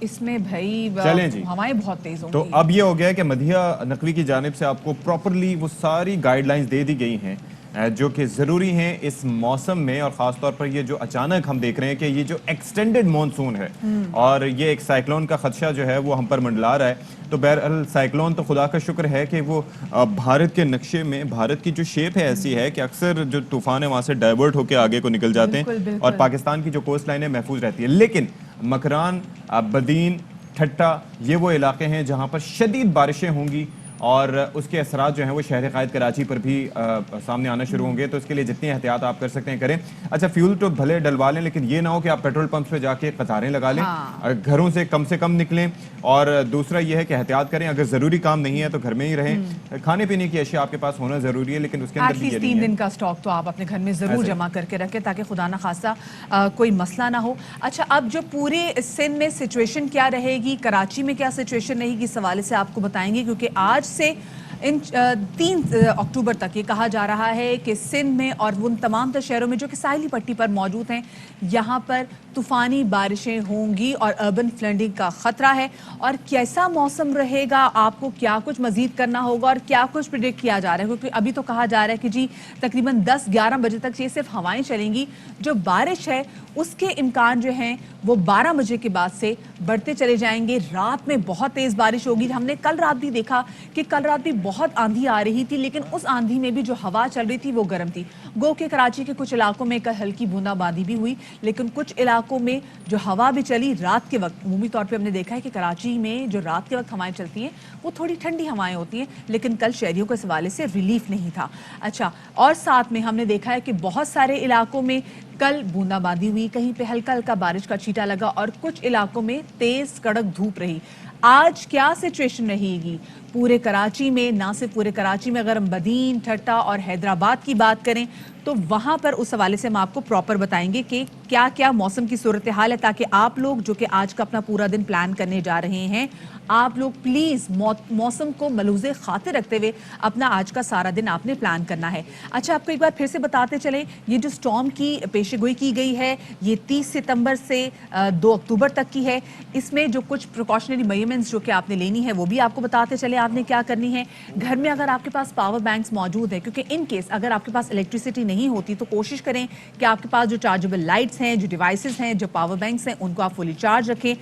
اس میں بھائی چلیں جی، ہوائیں بہت تیز ہوں تو گی. اب یہ ہو گیا ہے کہ مدھیہ نقوی کی جانب سے آپ کو پراپرلی وہ ساری گائیڈ لائنز دے دی گئی ہیں جو کہ ضروری ہیں اس موسم میں، اور خاص طور پر یہ جو اچانک ہم دیکھ رہے ہیں کہ یہ جو ایکسٹینڈڈ مونسون ہے اور یہ ایک سائیکلون کا خدشہ جو ہے وہ ہم پر منڈلا رہا ہے. تو بہرحال سائیکلون تو خدا کا شکر ہے کہ وہ بھارت کے نقشے میں، بھارت کی جو شیپ ہے ایسی ہے کہ اکثر جو طوفان ہے وہاں سے ڈائیورٹ ہو کے آگے کو نکل جاتے ہیں بالکل. اور پاکستان کی جو کوسٹ لائن ہے محفوظ رہتی ہے. لیکن مکران، بدین، ٹھٹا یہ وہ علاقے ہیں جہاں پر شدید بارشیں ہوں گی اور اس کے اثرات جو ہیں وہ شہر قائد کراچی پر بھی سامنے آنا شروع ہوں گے. تو اس کے لیے جتنی احتیاط آپ کر سکتے ہیں کریں. اچھا فیول تو بھلے ڈلوا لیں لیکن یہ نہ ہو کہ آپ پیٹرول پمپس پہ جا کے قطاریں لگا لیں. گھروں سے کم نکلیں. اور دوسرا یہ ہے کہ احتیاط کریں، اگر ضروری کام نہیں ہے تو گھر میں ہی رہیں. کھانے پینے کی اشیاء آپ کے پاس ہونا ضروری ہے لیکن اس کے اندر بھی یہ نہیں ہے. 3 دن کا سٹاک تو آپ اپنے گھر میں ضرور جمع کر کے رکھیں تاکہ خدا نہ خواستہ کوئی مسئلہ نہ ہو. اچھا اب جو پورے سندھ میں سچویشن کیا رہے گی، کراچی میں کیا سچویشن رہے گی، اس حوالے سے آپ کو بتائیں گے کیونکہ آج سے 3 اکتوبر تک یہ کہا جا رہا ہے کہ سندھ میں اور ان تمام تر شہروں میں جو کہ ساحلی پٹی پر موجود ہیں یہاں پر طوفانی بارشیں ہوں گی اور اربن فلڈنگ کا خطرہ ہے. اور کیسا موسم رہے گا، آپ کو کیا کچھ مزید کرنا ہوگا اور کیا کچھ پریڈکٹ کیا جا رہا ہے، کیونکہ ابھی تو کہا جا رہا ہے کہ جی تقریباً 10-11 بجے تک یہ صرف ہوائیں چلیں گی. جو بارش ہے اس کے امکان جو ہیں وہ 12 بجے کے بعد سے بڑھتے چلے جائیں گے. رات میں بہت تیز بارش ہوگی. ہم نے کل رات بھی دیکھا کہ کل رات بھی بہت آندھی آ رہی تھی لیکن اس آندھی میں بھی جو ہوا چل رہی تھی وہ گرم تھی. گو کہ کراچی کے کچھ علاقوں میں کل ہلکی بوندا باندی بھی ہوئی لیکن کچھ علاقوں میں جو ہوا بھی چلی رات کے وقت، عمومی طور پہ ہم نے دیکھا ہے کہ کراچی میں جو رات کے وقت ہوائیں چلتی ہیں وہ تھوڑی ٹھنڈی ہوائیں ہوتی ہیں لیکن کل شہریوں کو اس حوالے سے ریلیف نہیں تھا. اچھا اور ساتھ میں ہم نے دیکھا ہے کہ بہت سارے علاقوں میں کل بوندا باندی ہوئی، کہیں پہ ہلکا ہلکا بارش کا چھیٹا لگا اور کچھ علاقوں میں تیز کڑک دھوپ رہی. آج کیا سچویشن رہے گی پورے کراچی میں؟ نہ صرف پورے کراچی میں، اگر ہم بدین، ٹھٹا اور حیدرآباد کی بات کریں تو وہاں پر اس حوالے سے ہم آپ کو پراپر بتائیں گے کہ کیا کیا موسم کی صورتحال ہے تاکہ آپ لوگ جو کہ آج کا اپنا پورا دن پلان کرنے جا رہے ہیں آپ لوگ پلیز موسم کو ملحوظ خاطر رکھتے ہوئے اپنا آج کا سارا دن آپ نے پلان کرنا ہے. اچھا آپ کو ایک بار پھر سے بتاتے چلیں، یہ جو سٹارم کی پیشے گوئی کی گئی ہے یہ 30 ستمبر سے 2 اکتوبر تک کی ہے. اس میں جو کچھ پریکاشنری میجرمنٹس جو کہ آپ نے لینی ہے وہ بھی آپ کو بتاتے چلے آپ نے کیا کرنی ہے. گھر میں اگر آپ کے پاس پاور بینکس موجود ہے، کیونکہ ان کیس اگر آپ کے پاس الیکٹریسٹی نہیں ہوتی تو کوشش کریں کہ آپ کے پاس جو چارجبل لائٹس ہیں، جو ڈیوائسز ہیں، جو پاور بینکس ہیں ان کو آپ فلی چارج رکھیں.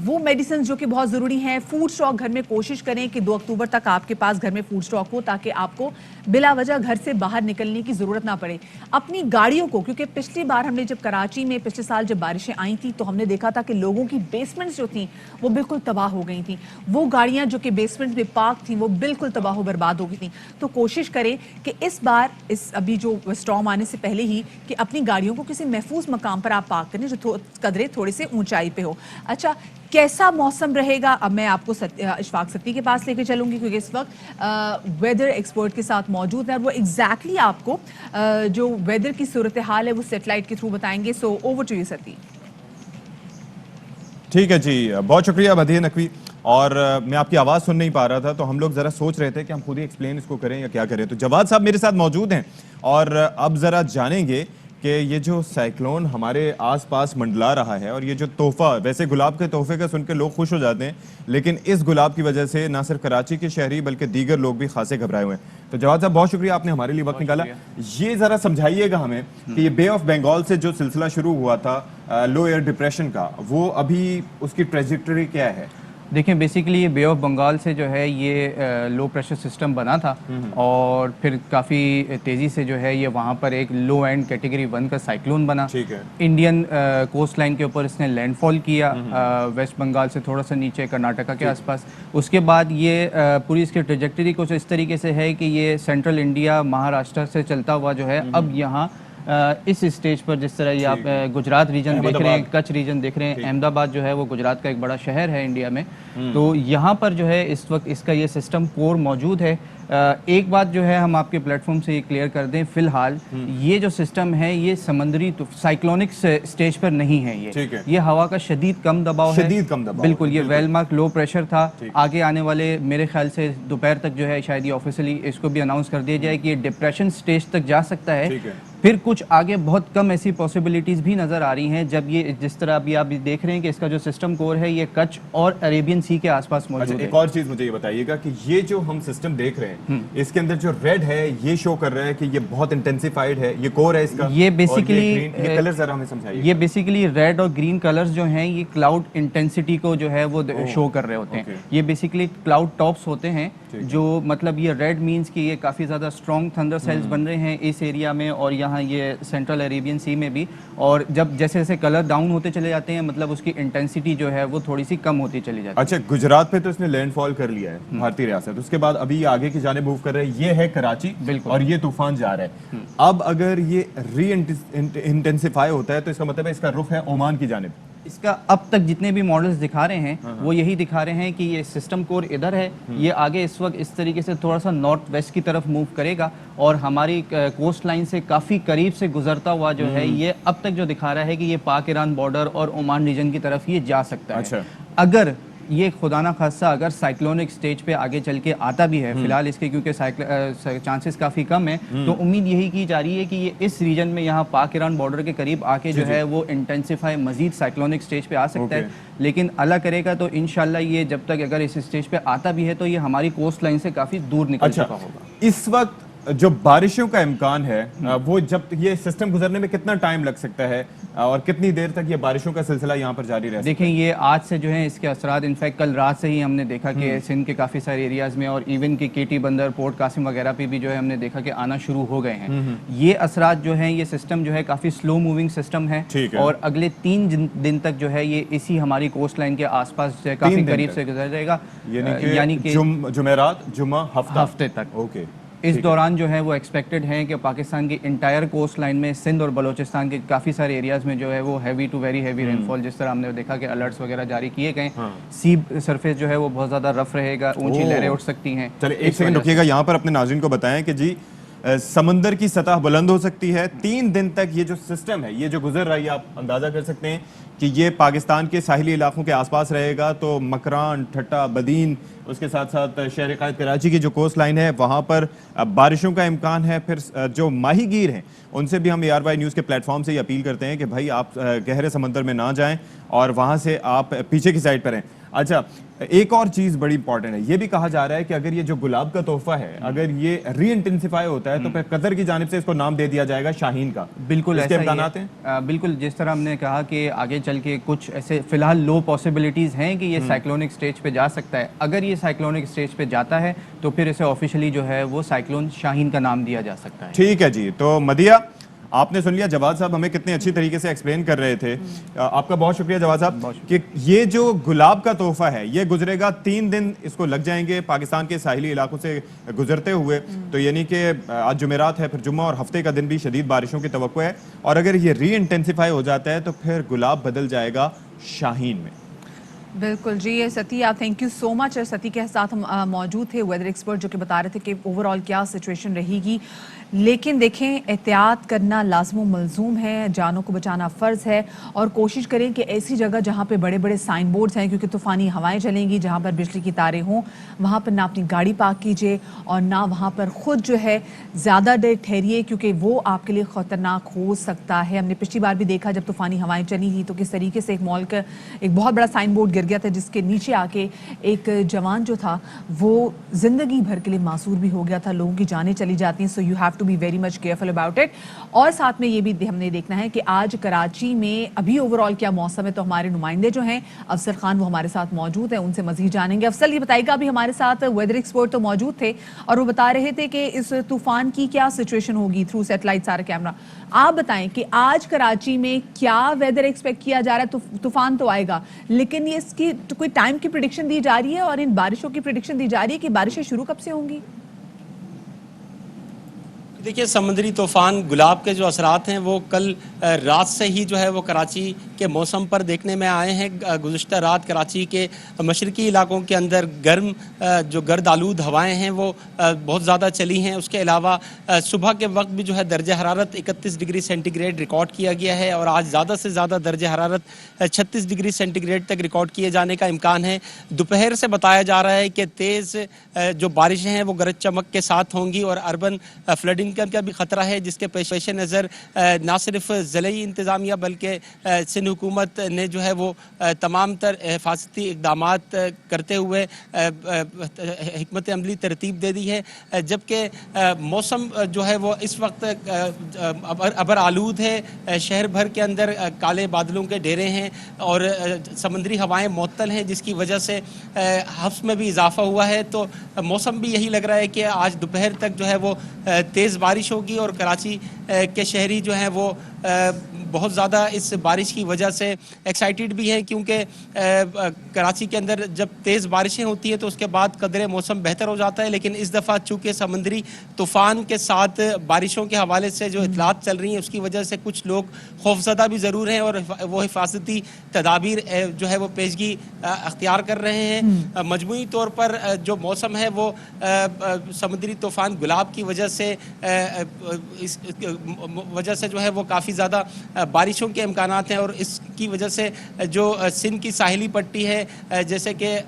وہ میڈیسنز جو کہ بہت ضروری ہیں. فوڈ سٹاک گھر میں کوشش کریں کہ 2 اکتوبر تک آپ کے پاس گھر میں فوڈ سٹاک ہو تاکہ آپ کو بلا وجہ گھر سے باہر نکلنے کی ضرورت نہ پڑے. اپنی گاڑیوں کو، کیونکہ پچھلی بار ہم نے جب کراچی میں پچھلے سال جب بارشیں آئی تھیں تو ہم نے دیکھا تھا کہ لوگوں کی بیسمنٹس جو تھیں وہ بالکل تباہ ہو گئی تھیں. وہ گاڑیاں جو کہ بیسمنٹ میں پارک تھیں وہ بالکل تباہ و برباد ہو گئی تھیں. تو کوشش کریں کہ اس بار ابھی جو اسٹارم آنے سے پہلے ہی کہ اپنی گاڑیوں کو کسی محفوظ مقام پر آپ پارک کریں جو قدرے تھوڑے سے اونچائی پہ ہو. اچھا کیسا موسم رہے گا اب میں آپ کو اشفاق ستی کے پاس لے کے چلوں گی کیونکہ اس وقت ویدر ایکسپرٹ کے ساتھ موجود ہے اور وہ ایگزیکٹلی آپ کو جو ویدر کی صورتحال ہے وہ سیٹلائٹ کے تھرو بتائیں گے. سو اوور ٹو یو ستی. ٹھیک ہے جی، بہت شکریہ مدھیہ نقوی. اور میں آپ کی آواز سن نہیں پا رہا تھا تو ہم لوگ ذرا سوچ رہے تھے کہ ہم خود ہی ایکسپلین اس کو کریں یا کیا کریں. تو جواد صاحب میرے ساتھ موجود ہیں اور اب ذرا جانیں گے کہ یہ جو سائیکلون ہمارے آس پاس منڈلا رہا ہے اور یہ جو تحفہ، ویسے گلاب کے تحفے کا سن کے لوگ خوش ہو جاتے ہیں لیکن اس گلاب کی وجہ سے نہ صرف کراچی کے شہری بلکہ دیگر لوگ بھی خاصے گھبرائے ہوئے ہیں. تو جواد صاحب بہت شکریہ آپ نے ہمارے لیے وقت نکالا. یہ ذرا سمجھائیے گا ہمیں کہ یہ بے آف بنگال سے جو سلسلہ شروع ہوا تھا لو ایئر ڈپریشن کا، وہ ابھی اس کی ٹریجیکٹری کیا ہے؟ دیکھیں بیسیکلی یہ بے آف بنگال سے جو ہے یہ لو پریشر سسٹم بنا تھا اور پھر کافی تیزی سے جو ہے یہ وہاں پر ایک لو اینڈ کیٹیگری 1 کا سائیکلون بنا. انڈین کوسٹ لائن کے اوپر اس نے لینڈ فال کیا ویسٹ بنگال سے تھوڑا سا نیچے کرناٹکا کے آس پاس. اس کے بعد یہ پوری اس کی ٹریجیکٹری کچھ اس طریقے سے ہے کہ یہ سینٹرل انڈیا مہاراشٹر سے چلتا ہوا جو ہے اب یہاں اس اسٹیج پر جس طرح یہ آپ گجرات ریجن دیکھ رہے ہیں، کچھ ریجن دیکھ رہے ہیں، احمد آباد جو ہے وہ گجرات کا ایک بڑا شہر ہے انڈیا میں، تو یہاں پر جو ہے اس وقت اس کا یہ سسٹم کور موجود ہے. ایک بات جو ہے ہم آپ کے پلیٹ فارم سے یہ کلیئر کر دیں، فی الحال یہ جو سسٹم ہے یہ سمندری سائیکلونک اسٹیج پر نہیں ہے. یہ ہوا کا شدید کم دباؤ ہے، بالکل یہ ویل مارک لو پریشر تھا. آگے آنے والے میرے خیال سے دوپہر تک جو ہے شاید یہ آفیشلی اس کو بھی اناؤنس کر دیا جائے کہ یہ ڈپریشن اسٹیج تک جا سکتا ہے. پھر کچھ آگے بہت کم ایسی پاسبلٹیز بھی نظر آ رہی ہیں جب یہ جس طرح ابھی آپ دیکھ رہے ہیں کہ اس کا جو سسٹم کور ہے یہ کچھ اور عربین سی کے آس پاس موجود ہے. ایک اور چیز مجھے یہ بتائیے گا کہ یہ جو ہم سسٹم دیکھ رہے ہیں اس کے اندر جو ریڈ ہے یہ شو کر رہا ہے کہ یہ بہت انٹینسیفائڈ ہے, یہ کور ہے اس کا, یہ بیسیکلی یہ کلر ذرا ہمیں سمجھائیے. یہ بیسیکلی ریڈ اور گرین کلرز جو ہیں یہ کلاؤڈ انٹینسٹی کو جو ہے وہ شو کر رہے ہوتے ہیں. یہ بیسیکلی کلاؤڈ ٹاپس ہوتے ہیں جو مطلب یہ ریڈ مینس کہ یہ کافی زیادہ اسٹرانگ تھنڈر سیلز بن رہے ہیں اس ایریا میں اور یہاں یہ سینٹرل عربین سی میں بھی, اور جب جیسے جیسے کلر ڈاؤن ہوتے چلے جاتے ہیں مطلب اس کی انٹینسٹی جو ہے وہ تھوڑی سی کم ہوتی چلی جاتی ہے. اچھا, گجرات پہ تو اس نے لینڈ فال کر لیا ہے بھارتی ریاست, اس کے بعد ابھی آگے کی جانب موو کر رہے ہیں, یہ ہے کراچی اور یہ طوفان جا رہا ہے. اب اگر یہ ری انٹینسیفائی ہوتا ہے تو اس کا مطلب ہے اس کا رخ ہے عمان کی جانب. اس کا اب تک جتنے بھی ماڈلز دکھا رہے ہیں وہ یہی دکھا رہے ہیں کہ یہ سسٹم کور ادھر ہے, یہ آگے اس وقت اس طریقے سے تھوڑا سا نارتھ ویسٹ کی طرف موو کرے گا اور ہماری کوسٹ لائن سے کافی قریب سے گزرتا ہوا جو ہے یہ اب تک جو دکھا رہا ہے کہ یہ پاک ایران بارڈر اور عمان ریجن کی طرف یہ جا سکتا ہے. اگر یہ خدا نہ خاصہ اگر سائیکلونک سٹیج پہ آگے چل کے آتا بھی ہے, فی الحال اس کے کیونکہ چانسز کافی کم ہیں, تو امید یہی کی جا رہی ہے کہ یہ اس ریجن میں یہاں پاک ایران بارڈر کے قریب آ کے جو ہے وہ انٹینسیفائی مزید سائیکلونک سٹیج پہ آ سکتا ہے. لیکن اللہ کرے گا تو انشاءاللہ یہ جب تک اگر اس سٹیج پہ آتا بھی ہے تو یہ ہماری کوسٹ لائن سے کافی دور نکل چکا ہوگا. اس وقت جو بارشوں کا امکان ہے وہ جب یہ سسٹم گزرنے میں کتنا ٹائم لگ سکتا ہے اور کتنی دیر تک یہ بارشوں کا سلسلہ یہاں پر جاری رہے؟ دیکھیں یہ آج سے جو ہے اس کے اثرات انفیکٹ کل رات سے ہی ہم نے دیکھا کہ سندھ کے کافی سارے ایریاز میں اور ایون کہ کیٹی بندر, پورٹ قاسم وغیرہ پہ بھی جو ہے ہم نے دیکھا کہ آنا شروع ہو گئے ہیں. یہ اثرات جو ہیں یہ سسٹم جو ہے کافی سلو موونگ سسٹم ہے اور اگلے 3 دن تک جو ہے یہ اسی ہماری کوسٹ لائن کے آس پاس کافی قریب سے گزر جائے گا, یعنی کہ جمعرات, جمعہ, ہفتے تک. اس دوران جو ہے وہ ایکسپیکٹڈ ہیں کہ پاکستان کی انٹائر کوسٹ لائن میں سندھ اور بلوچستان کے کافی سارے ایریاز میں جو ہے وہ heavy to very heavy rainfall, جس طرح ہم نے دیکھا کہ الرٹس وغیرہ جاری کیے گئے. سی سرفیس جو ہے وہ بہت زیادہ رف رہے گا, اونچی لہریں اٹھ سکتی ہیں. چلے ایک سیکنڈ رکیے گا, یہاں پر اپنے ناظرین کو بتائیں کہ جی سمندر کی سطح بلند ہو سکتی ہے 3 دن تک. یہ جو سسٹم ہے یہ جو گزر رہا ہے یہ آپ اندازہ کر سکتے ہیں کہ یہ پاکستان کے ساحلی علاقوں کے آس پاس رہے گا. تو مکران, ٹھٹا, بدین, اس کے ساتھ ساتھ شہر قائد کراچی کی جو کوسٹ لائن ہے وہاں پر بارشوں کا امکان ہے. پھر جو ماہی گیر ہیں ان سے بھی ہم ARY نیوز کے پلیٹ فارم سے یہ اپیل کرتے ہیں کہ بھائی آپ گہرے سمندر میں نہ جائیں اور وہاں سے آپ پیچھے کی سائڈ پر ہیں. اچھا, ایک اور چیز بڑی امپورٹنٹ ہے, یہ بھی کہا جا رہا ہے کہ اگر یہ جو گلاب کا تحفہ ہے اگر یہ ری انٹینسیفائی ہوتا ہے تو پھر قطر کی جانب سے اس کو نام دے دیا جائے گا شاہین کا. بالکل اس کے امکانات ہیں. بالکل جس طرح ہم نے کہا کہ آگے چل کے کچھ ایسے فی الحال لو پاسبلٹیز ہیں کہ یہ سائیکلونک سٹیج پہ جا سکتا ہے. اگر یہ سائیکلونک سٹیج پہ جاتا ہے تو پھر اسے آفیشلی جو ہے وہ سائیکلون شاہین کا نام دیا جا سکتا ہے. ٹھیک ہے جی, تو مدیہ آپ نے سن لیا, جواد صاحب ہمیں کتنے اچھی طریقے سے ایکسپلین کر رہے تھے. آپ کا بہت شکریہ جواد صاحب کہ یہ جو گلاب کا تحفہ ہے یہ گزرے گا 3 دن اس کو لگ جائیں گے پاکستان کے ساحلی علاقوں سے گزرتے ہوئے. تو یعنی کہ آج جمعرات ہے, پھر جمعہ اور ہفتے کا دن بھی شدید بارشوں کی توقع ہے, اور اگر یہ ری انٹینسیفائی ہو جاتا ہے تو پھر گلاب بدل جائے گا شاہین میں. بالکل جی, ستی آپ تھینک یو سو مچ. اور ستی کے ساتھ ہم موجود تھے ویدر ایکسپرٹ جو کہ بتا رہے تھے کہ اوور آل کیا سچویشن رہے گی. لیکن دیکھیں احتیاط کرنا لازم و ملزوم ہے, جانوں کو بچانا فرض ہے, اور کوشش کریں کہ ایسی جگہ جہاں پہ بڑے بڑے سائن بورڈز ہیں کیونکہ طوفانی ہوائیں چلیں گی, جہاں پر بجلی کی تاریں ہوں وہاں پر نہ اپنی گاڑی پارک کیجیے اور نہ وہاں پر خود جو ہے زیادہ دیر ٹھہریے کیونکہ وہ آپ کے لیے خطرناک ہو سکتا ہے. ہم نے پچھلی بار بھی دیکھا جب طوفانی ہوائیں چلی تھی تو کس طریقے سے ایک مال کا ایک بہت بڑا سائن بورڈ گر گیا تھا جس کے نیچے آ کے ایک جوان جو تھا وہ زندگی بھر کے لیے معصور بھی ہو گیا تھا. لوگوں کی جانیں چلی جاتی ہیں, so you have to be very much careful about it. اور ساتھ میں یہ بھی ہم نے دیکھنا ہے کہ آج کراچی میں ابھی اوور آل کیا موسم ہے. تو ہمارے نمائندے جو ہیں افضل خان وہ ہمارے ساتھ موجود ہیں, ان سے مزید جانیں گے. افضل یہ بتائے گا, ابھی ہمارے ساتھ ویدر ایکسپرٹ تو موجود تھے اور وہ بتا رہے تھے کہ اس طوفان کی کیا سچویشن ہوگی تھرو سیٹلائٹ سارا کیمرہ. آپ بتائیں کہ آج کراچی میں کیا ویدر ایکسپیکٹ کیا جا رہا ہے. طوفان تو آئے گا لیکن یہ اس کی کوئی ٹائم کی پریڈکشن دی جا رہی ہے اور ان بارشوں کی پریڈکشن دی جا رہی ہے کہ بارشیں شروع کب سے ہوں گی؟ دیکھیے سمندری طوفان گلاب کے جو اثرات ہیں وہ کل رات سے ہی جو ہے وہ کراچی کے موسم پر دیکھنے میں آئے ہیں. گزشتہ رات کراچی کے مشرقی علاقوں کے اندر گرم جو گرد آلود ہوائیں ہیں وہ بہت زیادہ چلی ہیں. اس کے علاوہ صبح کے وقت بھی جو ہے درجہ حرارت 31 ڈگری سینٹی گریڈ ریکارڈ کیا گیا ہے اور آج زیادہ سے زیادہ درجہ حرارت 36 ڈگری سینٹی گریڈ تک ریکارڈ کیے جانے کا امکان ہے. دوپہر سے بتایا جا رہا ہے کہ تیز جو بارشیں ہیں وہ گرج چمک کے ساتھ ہوں گی اور اربن فلڈنگ انکم کا بھی خطرہ ہے، جس کے پیش نظر نہ صرف ضلعی انتظامیہ بلکہ سندھ حکومت نے جو ہے وہ تمام تر حفاظتی اقدامات کرتے ہوئے حکمت عملی ترتیب دے دی ہے، جبکہ موسم جو ہے وہ اس وقت ابر آلود ہے، شہر بھر کے اندر کالے بادلوں کے ڈیرے ہیں اور سمندری ہوائیں معطل ہیں، جس کی وجہ سے حفظ میں بھی اضافہ ہوا ہے. تو موسم بھی یہی لگ رہا ہے کہ آج دوپہر تک جو ہے وہ تیز بارش ہوگی اور کراچی کے شہری جو ہیں وہ بہت زیادہ اس بارش کی وجہ سے ایکسائٹیڈ بھی ہیں، کیونکہ کراچی کے اندر جب تیز بارشیں ہوتی ہیں تو اس کے بعد قدرے موسم بہتر ہو جاتا ہے، لیکن اس دفعہ چونکہ سمندری طوفان کے ساتھ بارشوں کے حوالے سے جو اطلاعات چل رہی ہیں اس کی وجہ سے کچھ لوگ خوفزدہ بھی ضرور ہیں اور وہ حفاظتی تدابیر جو ہے وہ پیشگی اختیار کر رہے ہیں. مجموعی طور پر جو موسم ہے وہ سمندری طوفان گلاب کی وجہ سے اس وجہ سے جو ہے وہ کافی زیادہ بارشوں کے امکانات ہیں، اور اس کی وجہ سے جو سندھ کی ساحلی پٹی ہے جیسے کہ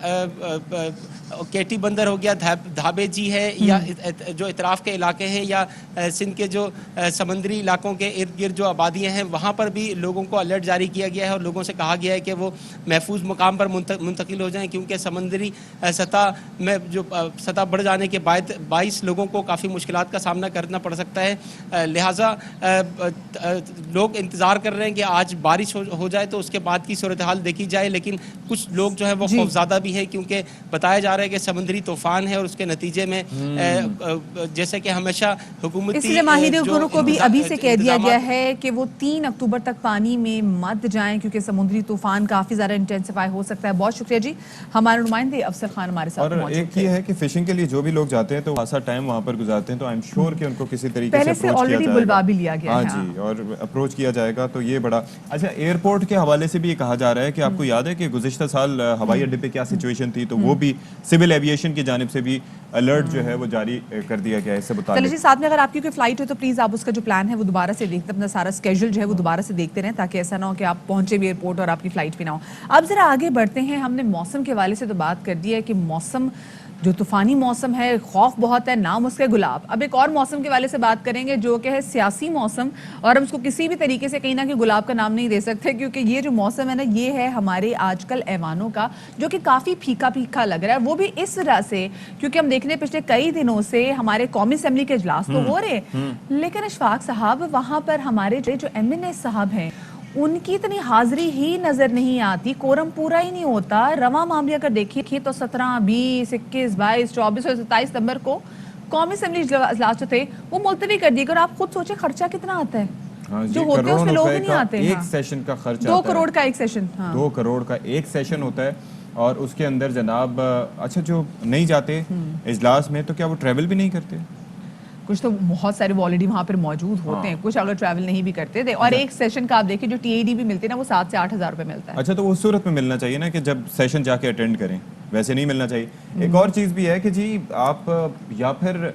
کیٹی بندر ہو گیا، دھابے جی ہے، یا جو اطراف کے علاقے ہیں یا سندھ کے جو سمندری علاقوں کے ارد گرد جو آبادیاں ہیں وہاں پر بھی لوگوں کو الرٹ جاری کیا گیا ہے اور لوگوں سے کہا گیا ہے کہ وہ محفوظ مقام پر منتقل ہو جائیں، کیونکہ سمندری سطح میں جو سطح بڑھ جانے کے باعث لوگوں کو کافی مشکلات کا سامنا کرنا پڑ سکتا ہے. لہٰذا لوگ انتظار کر رہے ہیں کہ آج بارش ہو جائے تو اس کے بعد کی صورتحال دیکھی جائے، لیکن کچھ لوگ جو ہے وہ خوفزدہ بھی ہیں، کیونکہ بتایا جا رہا ہے کہ سمندری طوفان ہے اور اس کے نتیجے میں جیسے کہ ہمیشہ حکومتی اس لیے ماہرین کو بھی ابھی سے کہہ دیا گیا ہے کہ وہ 3 اکتوبر تک پانی میں مت جائیں، کیونکہ سمندری طوفان کافی زیادہ انٹینسیفائی ہو سکتا ہے. بہت شکریہ جی، ہمارے نمائندے افسر خان ہمارے ساتھ موجود ہیں. اور ایک یہ ہے کہ فشنگ کے لیے جو بھی لوگ جاتے ہیں تو خاصا ٹائم وہاں پر گزارتے ہیں، تو آئی ایم شیور کہ ان کو کسی طریقے سے اپروچ کیا جائے بلوا بھی لیا گیا ہے. ہاں جی، اور اپروچ کیا جائے گا. تو یہ بڑا اچھا. ایئرپورٹ کے حوالے سے بھی یہ کہا جا رہا ہے کہ آپ کو یاد ہے کہ گزشتہ سال ہوائی اڈے پہ کیا سچویشن تھی، تو وہ بھی سول ایویشن کی جانب سے بھی الرٹ جو ہے وہ جاری کر دیا گیا ہے اس سے متعلق. چلیے جی، ساتھ میں اگر آپ کی کوئی فلائٹ ہو تو پلیز آپ اس کا جو پلان ہے وہ دوبارہ سے دیکھتے، اپنا سارا اسکیجول جو ہے وہ دوبارہ سے دیکھتے رہیں، تاکہ ایسا نہ ہو کہ آپ پہنچے بھی ایئرپورٹ اور آپ کی فلائٹ بھی نہ ہو. اب ذرا آگے بڑھتے ہیں. ہم نے موسم کے حوالے سے تو بات کر دی ہے کہ موسم جو طوفانی موسم ہے، خوف بہت ہے، نام اس کے گلاب. اب ایک اور موسم کے حوالے سے بات کریں گے جو کہ ہے سیاسی موسم، اور ہم اس کو کسی بھی طریقے سے کہیں نہ کہ گلاب کا نام نہیں دے سکتے، کیونکہ یہ جو موسم ہے نا یہ ہے ہمارے آج کل ایوانوں کا، جو کہ کافی پھیکا پھیکا لگ رہا ہے. وہ بھی اس طرح سے کیونکہ ہم دیکھ رہے ہیں پچھلے کئی دنوں سے ہمارے قومی اسمبلی کے اجلاس تو ہو رہے ہیں، لیکن اشفاق صاحب وہاں پر ہمارے جو MNA صاحب ہیں ان کی اتنی حاضری ہی نظر نہیں آتی، کورم پورا ہی نہیں ہوتا. رواں معاملے اگر دیکھیے تو 17، 20، 21، 22، 24 اور 27 ستمبر کو قومی اسمبلی اجلاس جو تھے وہ ملتوی کر دیے گئے. اور آپ خود سوچیں خرچہ کتنا آتا ہے، جو ہوتے ہیں اس میں لوگ ہی نہیں آتے. ایک سیشن کا خرچہ 2 کروڑ کا ایک سیشن، 2 کروڑ کا ایک سیشن ہوتا ہے. اور اس کے اندر جناب اچھا جو نہیں جاتے اجلاس میں تو کیا وہ ٹریول بھی نہیں کرتے؟ کچھ تو بہت سارے وہ آلریڈی وہاں پر موجود ہوتے ہیں، کچھ اگر ٹریول نہیں بھی کرتے تھے. اور ایک سیشن کا آپ دیکھیں جو TAD بھی ملتے ہیں نا وہ 7 سے 8 ہزار روپے ملتا ہے. اچھا، تو اس صورت میں ملنا چاہیے نا کہ جب سیشن جا کے اٹینڈ کریں، ویسے نہیں ملنا چاہیے. ایک اور چیز بھی ہے کہ جی آپ یا پھر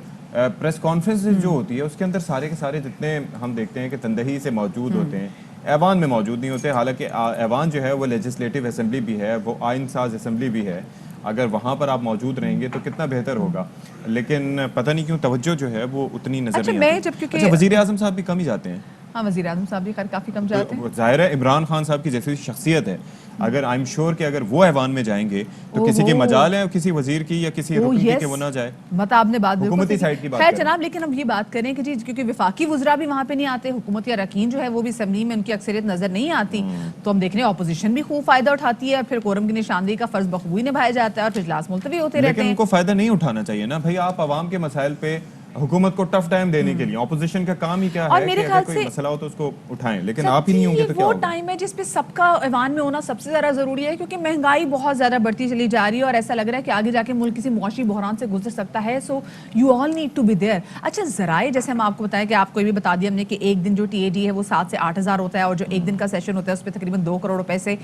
پریس کانفرنس جو ہوتی ہے اس کے اندر سارے کے سارے جتنے ہم دیکھتے ہیں کہ تندہی سے موجود ہوتے ہیں، ایوان میں موجود نہیں ہوتے. حالانکہ ایوان جو ہے وہ لیجسلیٹو اسمبلی بھی ہے، وہ آئین ساز اسمبلی بھی ہے. اگر وہاں پر آپ موجود رہیں گے تو کتنا بہتر ہوگا، لیکن پتہ نہیں کیوں توجہ جو ہے وہ اتنی نظر نہیں آتی. اچھا، وزیر اعظم صاحب بھی کم ہی جاتے ہیں. ہاں، وزیر اعظم صاحب بھی خیر کافی کم جاتے ہیں. ظاہر ہے عمران خان صاحب کی جیسی شخصیت ہے، اگر آئی ایم شیور کہ اگر وہ ایوان میں جائیں گے تو کسی کے مجال ہے کسی وزیر کی یا کسی رکن کی کہ وہ نہ جائے. مطلب آپ نے بات حکومتی سائڈ کی بات خیر جناب. لیکن ہم یہ بات کریں کہ جی کیونکہ وفاقی وزراء بھی وہاں پہ نہیں آتے، حکومت یا رکین جو ہے وہ بھی اسمبلی میں ان کی اکثریت نظر نہیں آتی، تو ہم دیکھ رہے ہیں اپوزیشن بھی خوب فائدہ اٹھاتی ہے، پھر کورم کی نشاندہی کا فرض بخوبی نبھایا جاتا ہے اور پھر اجلاس ملتوی ہوتے رہتے ہیں. لیکن ان کو فائدہ نہیں اٹھانا چاہیے نا بھائی. آپ عوام کے مسائل پہ حکومت کو ٹف ٹائم دینے کے لیے اپوزیشن کا کام ہی کیا ہے کہ اگر کوئی مسئلہ ہو تو اس کو اٹھائیں، لیکن آپ ہی نہیں ہوں گے تو کیا ہوگا؟ وہ ٹائم ہے جس پہ سب کا ایوان میں ہونا سب سے زیادہ ضروری ہے، کیونکہ مہنگائی بہت زیادہ بڑھتی چلی جا رہی ہے اور ایسا لگ رہا ہے کہ آگے جا کے ملک کسی معاشی بحران سے گزر سکتا ہے. So you all need to be there. اچھا، ذرائع جیسے ہم آپ کو بتائیں کہ آپ کو یہ بھی بتا دیا ہم نے کہ ایک دن جو TAD ہے وہ 7 سے 8 ہزار ہوتا ہے، اور جو ایک دن کا سیشن ہوتا ہے اس پہ تقریباً 2 کروڑ روپے سے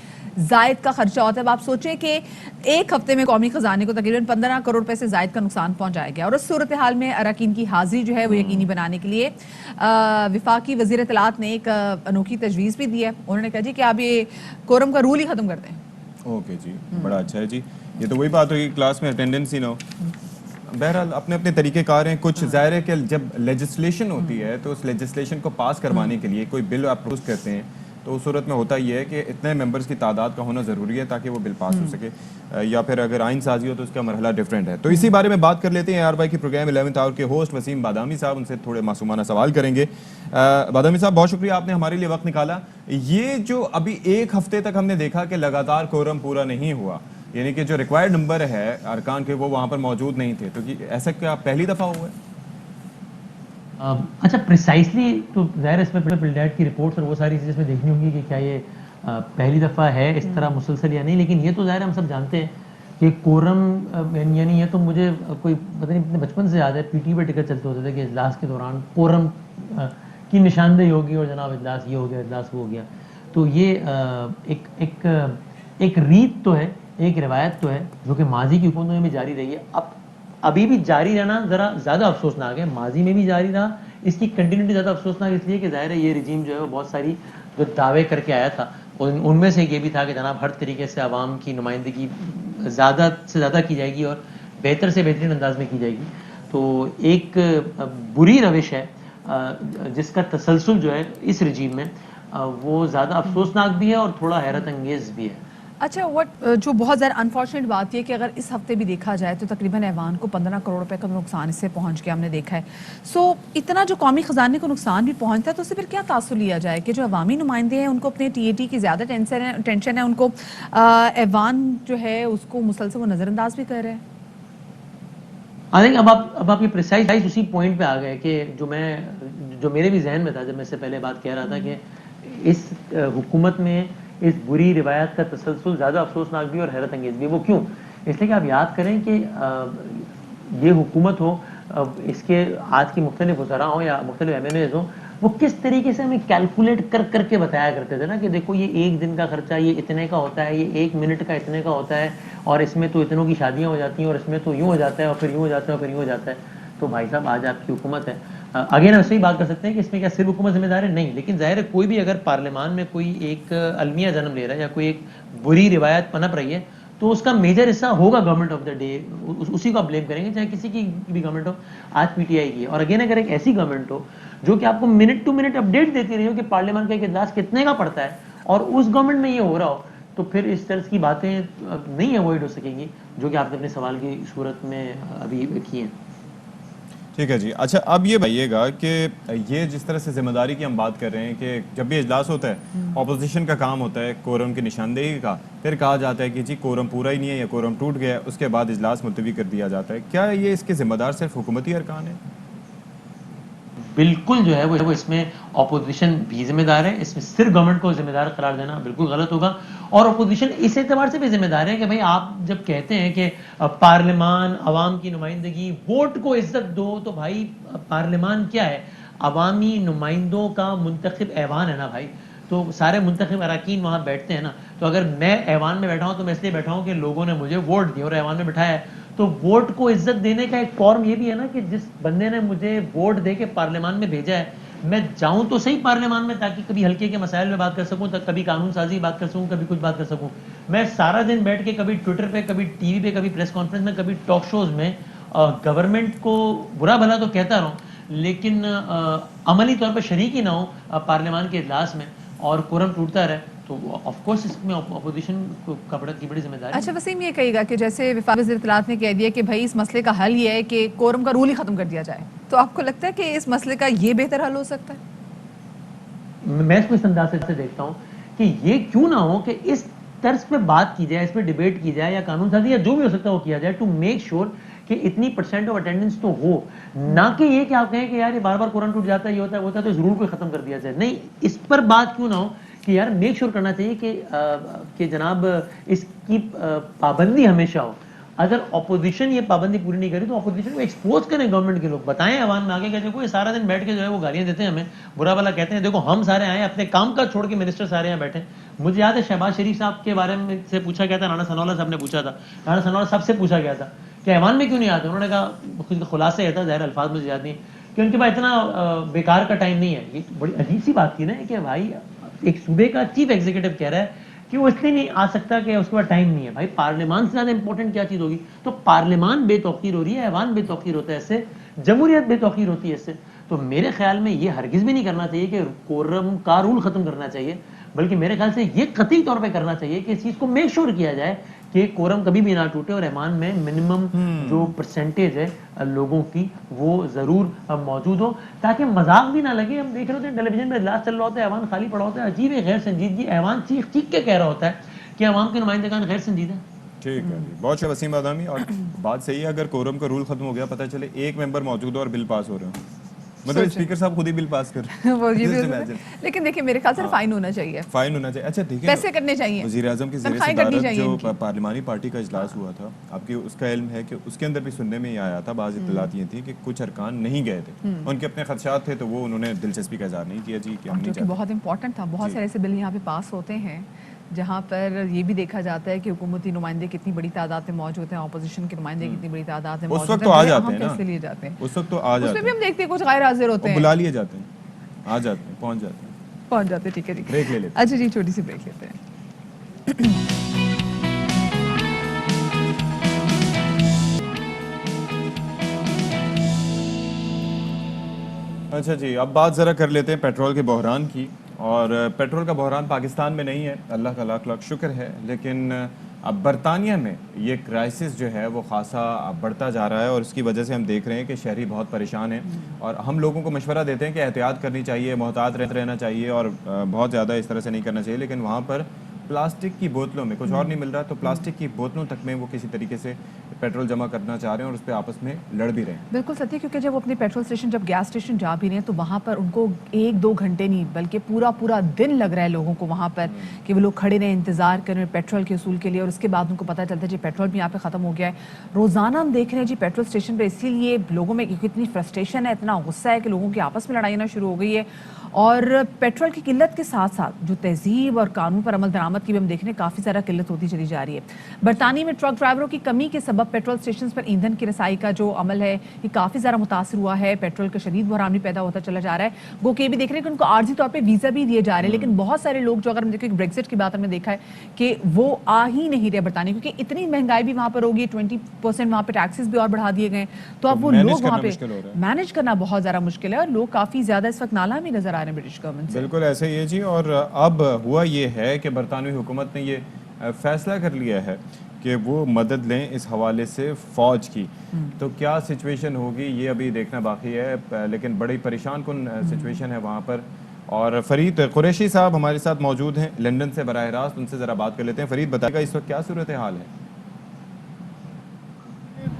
زائد کا خرچہ ہوتا ہے. اب آپ سوچیں کہ ایک ہفتے میں قومی خزانے کو تقریباً 15 کروڑ روپے سے زائد کا نقصان پہنچایا گیا. اور اس صورتحال میں اراکین کی حاضری جو ہے وہ یقینی بنانے کے لیے وفاقی وزیر اطلاعات نے ایک انوکھی تجویز بھی دی ہے. انہوں نے کہا جی کہ آپ یہ کورم کا رول ہی ختم کر دیں. اوکے جی، بڑا اچھا ہے جی. یہ تو وہی بات ہوگی کلاس میں اٹینڈنس ہی نہ ہو. بہرحال اپنے اپنے طریقے کار ہیں. کچھ ظاہر ہے کہ جب لیجسلیشن ہوتی ہے تو اس لیجسلیشن کو پاس کروانے کے لیے کوئی بل اپروو کرتے ہیں تو اس صورت میں ہوتا یہ ہے کہ اتنے ممبرز کی تعداد کا ہونا ضروری ہے تاکہ وہ بل پاس ہو سکے, یا پھر اگر آئین سازی ہو تو اس کا مرحلہ ڈیفرنٹ ہے. تو اسی بارے میں بات کر لیتے ہیں. آر بائی کی پروگرام 11th آور کے ہوسٹ وسیم بادامی صاحب, ان سے تھوڑے معصومانہ سوال کریں گے. بادامی صاحب بہت شکریہ, آپ نے ہمارے لیے وقت نکالا. یہ جو ابھی ایک ہفتے تک ہم نے دیکھا کہ لگاتار کورم پورا نہیں ہوا, یعنی کہ جو ریکوائرڈ نمبر ہے ارکان کے وہ وہاں پر موجود نہیں تھے, تو ایسا کیا پہلی دفعہ ہوا ہے؟ اچھا پریسائسلی تو ظاہر اس میں پلڈیٹ کی رپورٹس اور وہ ساری چیزیں اس میں دیکھنی ہوں گی کہ کیا یہ پہلی دفعہ ہے اس طرح مسلسل یا نہیں, لیکن یہ تو ظاہر ہم سب جانتے ہیں کہ کورم یعنی یہ تو مجھے کوئی پتہ نہیں اپنے بچپن سے یاد ہے پی ٹی پہ ٹکٹ چلتے ہوتے تھے کہ اجلاس کے دوران کورم کی نشاندہی ہوگی اور جناب اجلاس یہ ہو گیا, اجلاس وہ ہو گیا. تو یہ ایک ریت تو ہے, ایک روایت تو ہے جو کہ ماضی کی حکومتوں میں بھی جاری رہی ہے. ابھی بھی جاری رہنا ذرا زیادہ افسوسناک ہے. ماضی میں بھی جاری رہا, اس کی کنٹینیوٹی زیادہ افسوسناک اس لیے کہ ظاہر ہے یہ رجیم جو ہے وہ بہت ساری جو دعوے کر کے آیا تھا ان میں سے یہ بھی تھا کہ جناب ہر طریقے سے عوام کی نمائندگی زیادہ سے زیادہ کی جائے گی اور بہتر سے بہترین انداز میں کی جائے گی. تو ایک بری روش ہے جس کا تسلسل جو ہے اس رجیم میں وہ زیادہ افسوسناک بھی ہے اور تھوڑا حیرت انگیز بھی ہے. اچھا جو بہت زیادہ انفارچونیٹ بات یہ ہے کہ اگر اس ہفتے بھی دیکھا جائے تو تقریباً ایوان کو 15 کروڑ روپے کا نقصان اس سے پہنچ گیا, ہم نے دیکھا ہے. سو اتنا جو قومی خزانے کو نقصان بھی پہنچتا ہے تو اس سے پھر کیا تاثر لیا جائے کہ جو عوامی نمائندے ہیں ان کو اپنے ٹی اے ٹی کی زیادہ ٹینشن ہے, ان کو ایوان جو ہے اس کو مسلسل وہ نظر انداز بھی کر رہے ہیں. اب آپ یہ پریسائز اسی پوائنٹ پہ آ گئے کہ جو میرے بھی ذہن میں تھا جب میں اس سے پہلے بات کہہ رہا تھا کہ اس حکومت میں اس بری روایت کا تسلسل زیادہ افسوسناک بھی اور حیرت انگیز بھی. وہ کیوں؟ اس لیے کہ آپ یاد کریں کہ یہ حکومت ہو, اس کے آج کی مختلف وزراء ہوں یا مختلف ایم این ایز ہوں, وہ کس طریقے سے ہمیں کیلکولیٹ کر کے بتایا کرتے تھے نا کہ دیکھو یہ ایک دن کا خرچہ یہ اتنے کا ہوتا ہے, یہ ایک منٹ کا اتنے کا ہوتا ہے, اور اس میں تو اتنوں کی شادیاں ہو جاتی ہیں, اور اس میں تو یوں ہو جاتا ہے, اور پھر یوں ہو جاتا ہے, اور پھر یوں ہو جاتا ہے. تو بھائی صاحب آج آپ کی حکومت ہے, اگین ہم صحیح بات کر سکتے ہیں کہ اس میں کیا صرف حکومت ذمہ دار ہے؟ نہیں, لیکن ظاہر ہے کوئی بھی اگر پارلیمان میں کوئی ایک المیہ جنم لے رہا ہے یا کوئی ایک بری روایت پنپ رہی ہے تو اس کا میجر حصہ ہوگا گورنمنٹ آف دا ڈے, اسی کو آپ بلیم کریں گے چاہے کسی کی بھی گورنمنٹ ہو. آج پی ٹی آئی کی, اور اگین اگر ایک ایسی گورنمنٹ ہو جو کہ آپ کو منٹ ٹو منٹ اپڈیٹ دیتی رہی ہو کہ پارلیمان کا ایک اجلاس کتنے کا پڑتا ہے, اور اس گورنمنٹ میں یہ ہو رہا ہو, تو پھر اس طرح کی باتیں نہیں اوائڈ ہو سکیں گی جو کہ آپ نے اپنے سوال کی صورت میں ابھی کی ہیں. ٹھیک ہے جی. اچھا اب یہ بتائیے گا کہ یہ جس طرح سے ذمہ داری کی ہم بات کر رہے ہیں کہ جب بھی اجلاس ہوتا ہے اپوزیشن کا کام ہوتا ہے کورم کی نشاندہی کا, پھر کہا جاتا ہے کہ جی کورم پورا ہی نہیں ہے یا کورم ٹوٹ گیا ہے, اس کے بعد اجلاس ملتوی کر دیا جاتا ہے. کیا یہ اس کے ذمہ دار صرف حکومتی ارکان ہیں؟ بالکل جو ہے وہ اس میں اپوزیشن بھی ذمہ دار ہے. اس میں صرف گورنمنٹ کو ذمہ دار قرار دینا بالکل غلط ہوگا, اور اپوزیشن اس اعتبار سے بھی ذمہ دار ہے کہ بھائی آپ جب کہتے ہیں کہ پارلیمان عوام کی نمائندگی ووٹ کو عزت دو, تو بھائی پارلیمان کیا ہے؟ عوامی نمائندوں کا منتخب ایوان ہے نا بھائی. تو سارے منتخب اراکین وہاں بیٹھتے ہیں نا, تو اگر میں ایوان میں بیٹھا ہوں تو میں اس لیے بیٹھا ہوں کہ لوگوں نے مجھے ووٹ دیا اور ایوان میں بٹھایا ہے. تو ووٹ کو عزت دینے کا ایک فارم یہ بھی ہے نا کہ جس بندے نے مجھے ووٹ دے کے پارلیمان میں بھیجا ہے, میں جاؤں تو صحیح پارلیمان میں تاکہ کبھی ہلکے کے مسائل میں بات کر سکوں, کبھی قانون سازی بات کر سکوں, کبھی کچھ بات کر سکوں. میں سارا دن بیٹھ کے کبھی ٹویٹر پہ, کبھی ٹی وی پہ, کبھی پریس کانفرنس میں, کبھی ٹاک شوز میں گورنمنٹ کو برا بھلا تو کہتا رہوں, لیکن عملی طور پہ شریک ہی نہ ہوں پارلیمان کے اجلاس میں, اور کورم ٹوٹتا رہے, تو آف کورس اس میں اپوزیشن کی بڑی ذمہ داری. اچھا وسیم, یہ کہے گا کہ جیسے وفاقی وزیر اطلاعات نے کہہ دیا کہ بھائی اس مسئلے کا حل یہ ہے کہ کورم کا رول ہی ختم کر دیا جائے, تو آپ کو لگتا ہے کہ اس مسئلے کا یہ بہتر حل ہو سکتا ہے؟ میں اس کو اس انداز سے دیکھتا ہوں کہ یہ کیوں نہ ہو کہ اس طرز پہ بات کی جائے, اس پہ ڈیبیٹ کی جائے, یا قانون سازی یا جو بھی ہو سکتا ہے وہ کیا جائے, ٹو میک شیور کہ اتنی پرسینٹ آف اٹینڈنس تو ہو, نہ کہ یہ کہ آپ کہیں کہ یار یہ بار بار قرآن ٹوٹ جاتا ہے, یہ ہوتا ہے وہ ہوتا ہے, تو اس رول کو ختم کر دیا جائے. نہیں, اس پر بات کیوں نہ ہو کہ یار میک شیور کرنا چاہیے کہ جناب اس کی پابندی ہمیشہ ہو. اگر اپوزیشن یہ پابندی پوری نہیں کری تو اپوزیشن کو ایکسپوز کریں, گورنمنٹ کے لوگ بتائیں عوام میں آگے کہ دیکھو یہ سارا دن بیٹھ کے جو ہے وہ گالیاں دیتے ہیں, ہمیں برا بھلا کہتے ہیں, دیکھو ہم سارے آئے اپنے کام کا چھوڑ کے منسٹر سارے یہاں بیٹھے. مجھے یاد ہے شہباز شریف صاحب کے بارے میں سے پوچھا گیا تھا, رانا ثناءاللہ صاحب نے پوچھا تھا, رانا ثناءاللہ صاحب سے پوچھا گیا تھا کہ ایوان میں کیوں نہیں آتے. انہوں نے کہا, خلاصہ یہ تھا, ظاہر الفاظ مجھے یاد نہیں, کہ ان کے پاس اتنا بیکار کا ٹائم نہیں ہے. یہ بڑی عجیب سی بات کی نا کہ بھائی ایک صوبے کا چیف ایگزیکٹو کہہ رہا ہے کہ وہ اس لیے نہیں آ سکتا کہ اس کے بعد ٹائم نہیں ہے. بھائی پارلیمان سے زیادہ امپورٹنٹ کیا چیز ہوگی؟ تو پارلیمان بے توقیر ہو رہی ہے, ایوان بے توقیر ہوتا ہے اس سے, جمہوریت بے توقیر ہوتی ہے اس سے. تو میرے خیال میں یہ ہرگز بھی نہیں کرنا چاہیے کہ کورم کا رول ختم کرنا چاہیے, بلکہ میرے خیال سے یہ قطعی طور پہ کرنا چاہیے کہ اس چیز کو میک شور کیا جائے کہ کورم کبھی بھی نہ ٹوٹے, اور ایوان میں منیمم جو پرسنٹیج ہے لوگوں کی وہ ضرور موجود ہو, تاکہ مذاق بھی نہ لگے. ہم دیکھ رہے ہوتے ہیں ٹیلی ویژن میں اجلاس چل رہا ہوتا ہے, ایوان خالی پڑا ہوتا ہے, عجیب ہے غیر سنجیدگی, ایوان چیخ چیخ کے کہہ رہا ہوتا ہے کہ عوام کے نمائندگان غیر سنجیدہ. ٹھیک ہے, بہت شکریہ وسیم بادامی. اور بات صحیح ہے, اگر کورم کا رول ختم ہو گیا, پتہ چلے ایک ممبر موجود ہو اور بل پاس ہو رہے ہیں, مطلب اسپیکر صاحب خود ہی بل پاس کر لیکن دیکھیں میرے خیال سے فائن ہونا چاہیے, فائن ہونا چاہیے. اچھا دیکھیں, پیسے کرنے چاہیے. وزیر اعظم کی زیر صدارت جو پارلیمانی پارٹی کا اجلاس ہوا تھا, آپ کی اس کا علم ہے کہ اس کے اندر بھی سننے میں یہ آیا تھا, بعض اطلاعات یہ تھی کہ کچھ ارکان نہیں گئے تھے, ان کے اپنے خدشات تھے, تو وہ انہوں نے دلچسپی کا اظہار نہیں کیا جی کہ ہم نہیں چاہتے. بہت امپورٹنٹ تھا. بہت سارے ایسے بل یہاں پہ پاس ہوتے ہیں جہاں پر یہ بھی دیکھا جاتا ہے کہ حکومتی نمائندے کتنی بڑی تعداد میں موجود ہیں, اپوزیشن کے نمائندے کتنی بڑی تعداد میں موجود ہیں, اس وقت تو آ جاتے ہیں نا, لیے جاتے ہیں اس وقت تو آ جاتے ہیں, اس میں بھی ہم دیکھتے ہیں کچھ غیر حاضر ہوتے ہیں, بلا لیے جاتے ہیں, آ جاتے ہیں, پہنچ جاتے ہیں. ٹھیک ہے, بریک لے لیتے ہیں. اچھا جی, چھوٹی سی بریک لیتے ہیں. اچھا جی, اب بات ذرا کر لیتے ہیں پیٹرول کے بحران کی. اور پیٹرول کا بحران پاکستان میں نہیں ہے, اللہ کا لاکھ لاکھ شکر ہے, لیکن اب برطانیہ میں یہ کرائسس جو ہے وہ خاصا بڑھتا جا رہا ہے, اور اس کی وجہ سے ہم دیکھ رہے ہیں کہ شہری بہت پریشان ہیں, اور ہم لوگوں کو مشورہ دیتے ہیں کہ احتیاط کرنی چاہیے, محتاط رہنا چاہیے, اور بہت زیادہ اس طرح سے نہیں کرنا چاہیے. لیکن وہاں پر پلاسٹک کی بوتلوں میں کچھ اور نہیں مل رہا, تو پلاسٹک کی بوتلوں تک میں وہ کسی طریقے سے پیٹرول جمع کرنا چاہ رہے ہیں, اور اس پہ آپس میں لڑ بھی رہے ہیں. بالکل ستیہ, کیونکہ جب وہ اپنے پیٹرول اسٹیشن, جب گیس اسٹیشن جا بھی رہے ہیں, تو وہاں پر ان کو 1-2 گھنٹے نہیں بلکہ پورا دن لگ رہا ہے لوگوں کو وہاں پر, کہ وہ لوگ کھڑے رہیں, انتظار کریں پیٹرول کے حصول کے لیے, اور اس کے بعد ان کو پتہ چلتا ہے جی پیٹرول بھی یہاں پہ ختم ہو گیا ہے. روزانہ ہم دیکھ رہے ہیں جی پیٹرول اسٹیشن پہ, اسی لیے لوگوں میں اتنی فرسٹریشن ہے, اتنا غصہ ہے کہ لوگوں کی آپس میں لڑائیاں شروع ہو گئی ہے. اور پیٹرول کی قلت کے ساتھ ساتھ جو تہذیب اور قانون پر عمل درآمد کی بھی ہم دیکھ رہے ہیں کافی زیادہ قلت ہوتی چلی جا رہی ہے. برطانیہ میں ٹرک ڈرائیوروں کی کمی کے سبب پیٹرول اسٹیشنز پر ایندھن کی رسائی کا جو عمل ہے یہ کافی زیادہ متاثر ہوا ہے. پیٹرول کا شدید بحران بھی پیدا ہوتا چلا جا رہا ہے. وہ کہ بھی دیکھ رہے ہیں کہ ان کو عارضی طور پہ ویزا بھی دیے جا رہے ہیں, لیکن بہت سارے لوگ جو, اگر ہم دیکھیں بریگزٹ کی بات ہم نے دیکھا ہے کہ وہ آ ہی نہیں رہے برطانیہ, کیونکہ اتنی مہنگائی بھی وہاں پر ہوگی, 20% وہاں پہ ٹیکسز بھی اور بڑھا دیے گئے, تو اب وہ لوگ وہاں پہ مینج کرنا بہت زیادہ مشکل ہے, اور لوگ کافی زیادہ اس وقت نالاں بھی نظر آ رہے ہیں برٹش گورنمنٹ سے. بالکل ایسے ہی ہے جی. اور اب ہوا یہ ہے کہ برطانوی حکومت نے یہ فیصلہ کر لیا ہے کہ وہ مدد لیں اس حوالے سے فوج کی. تو کیا سچویشن ہوگی یہ ابھی دیکھنا باقی ہے, لیکن بڑی پریشان کن سچویشن ہے وہاں پر. اور فرید قریشی صاحب ہمارے ساتھ موجود ہیں لندن سے براہ راست, ان سے ذرا بات کر لیتے ہیں. فرید بتائے گا اس وقت کیا صورتحال ہے؟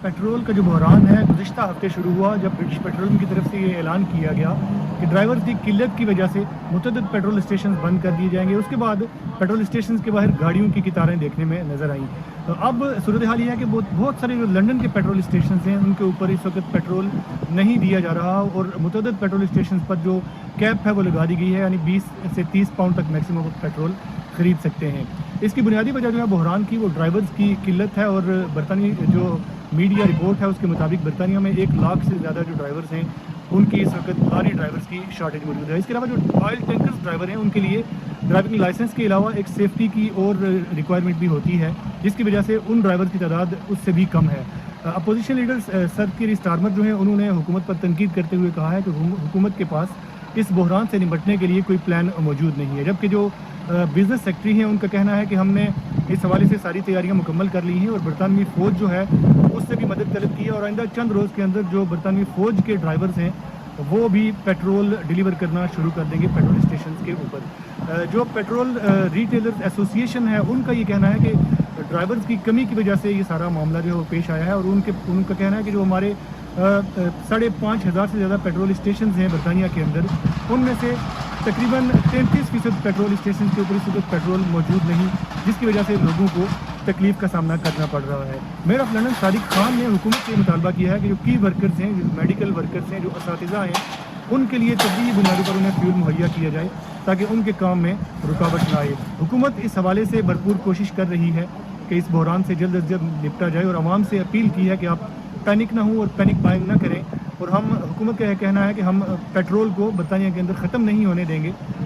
پیٹرول کا جو بحران ہے گزشتہ ہفتے شروع ہوا جب برٹش پیٹرولیم کی طرف سے یہ اعلان کیا گیا کہ ڈرائیور کی قلت کی وجہ سے متعدد پیٹرول اسٹیشن بند کر دیے جائیں گے. اس کے بعد پیٹرول اسٹیشن کے باہر گاڑیوں کی قطاریں دیکھنے میں نظر آئیں. تو اب صورتحال یہ ہے کہ بہت سارے جو لندن کے پیٹرول اسٹیشن ہیں ان کے اوپر اس وقت پیٹرول نہیں دیا جا رہا, اور متعدد پیٹرول اسٹیشن پر جو کیپ ہے وہ لگا دی گئی ہے, یعنی 20 سے 30 پاؤنڈ تک میکسیمم پیٹرول خرید سکتے ہیں. اس کی بنیادی وجہ جو ہے بحران کی وہ ڈرائیورز کی قلت ہے, اور برطانوی جو میڈیا رپورٹ ہے اس کے مطابق برطانیہ میں 1 لاکھ سے زیادہ جو ڈرائیورز ہیں ان کی اس وقت لاری ڈرائیورز کی شارٹیج موجود ہے. اس کے علاوہ جو آئل ٹینکرز ڈرائیور ہیں ان کے لیے ڈرائیونگ لائسنس کے علاوہ ایک سیفٹی کی اور ریکوائرمنٹ بھی ہوتی ہے, جس کی وجہ سے ان ڈرائیورز کی تعداد اس سے بھی کم ہے. اپوزیشن لیڈر سر کیئر سٹارمر جو ہیں انہوں نے حکومت پر تنقید کرتے ہوئے کہا ہے کہ حکومت کے پاس اس بحران سے نمٹنے کے لیے کوئی پلان موجود نہیں ہے, جبکہ جو بزنس سیکٹری ہیں ان کا کہنا ہے کہ ہم نے اس حوالے سے ساری تیاریاں مکمل کر لی ہیں, اور برطانوی فوج جو ہے اس سے بھی مدد طلب کی ہے, اور آئندہ چند روز کے اندر جو برطانوی فوج کے ڈرائیورز ہیں وہ بھی پیٹرول ڈیلیور کرنا شروع کر دیں گے پیٹرول اسٹیشنز کے اوپر. جو پیٹرول ریٹیلرز ایسوسیشن ہے ان کا یہ کہنا ہے کہ ڈرائیورز کی کمی کی وجہ سے یہ سارا معاملہ جو ہے وہ پیش آیا ہے, اور ان کا کہنا ہے کہ جو ہمارے 5,500 سے زیادہ پیٹرول اسٹیشنز ہیں برطانیہ کے اندر, ان میں سے تقریباً 33% پیٹرول اسٹیشن کے اوپر اس وقت پیٹرول موجود نہیں, جس کی وجہ سے لوگوں کو تکلیف کا سامنا کرنا پڑ رہا ہے. Measure of London Sadiq Khan نے حکومت سے مطالبہ کیا ہے کہ جو کی ورکرز ہیں, جو میڈیکل ورکرز ہیں, جو اساتذہ ہیں, ان کے لیے طبی بنیادوں پر انہیں فیول مہیا کیا جائے تاکہ ان کے کام میں رکاوٹ نہ آئے. حکومت اس حوالے سے بھرپور کوشش کر رہی ہے کہ اس بحران سے جلد از جلد نپٹا جائے, اور عوام سے اپیل کی ہے کہ آپ پینک نہ ہوں اور پینک بائنگ نہ کریں, اور ہم حکومت کا یہ کہنا ہے کہ ہم پیٹرول کو برطانیہ کے اندر ختم نہیں ہونے دیں گے,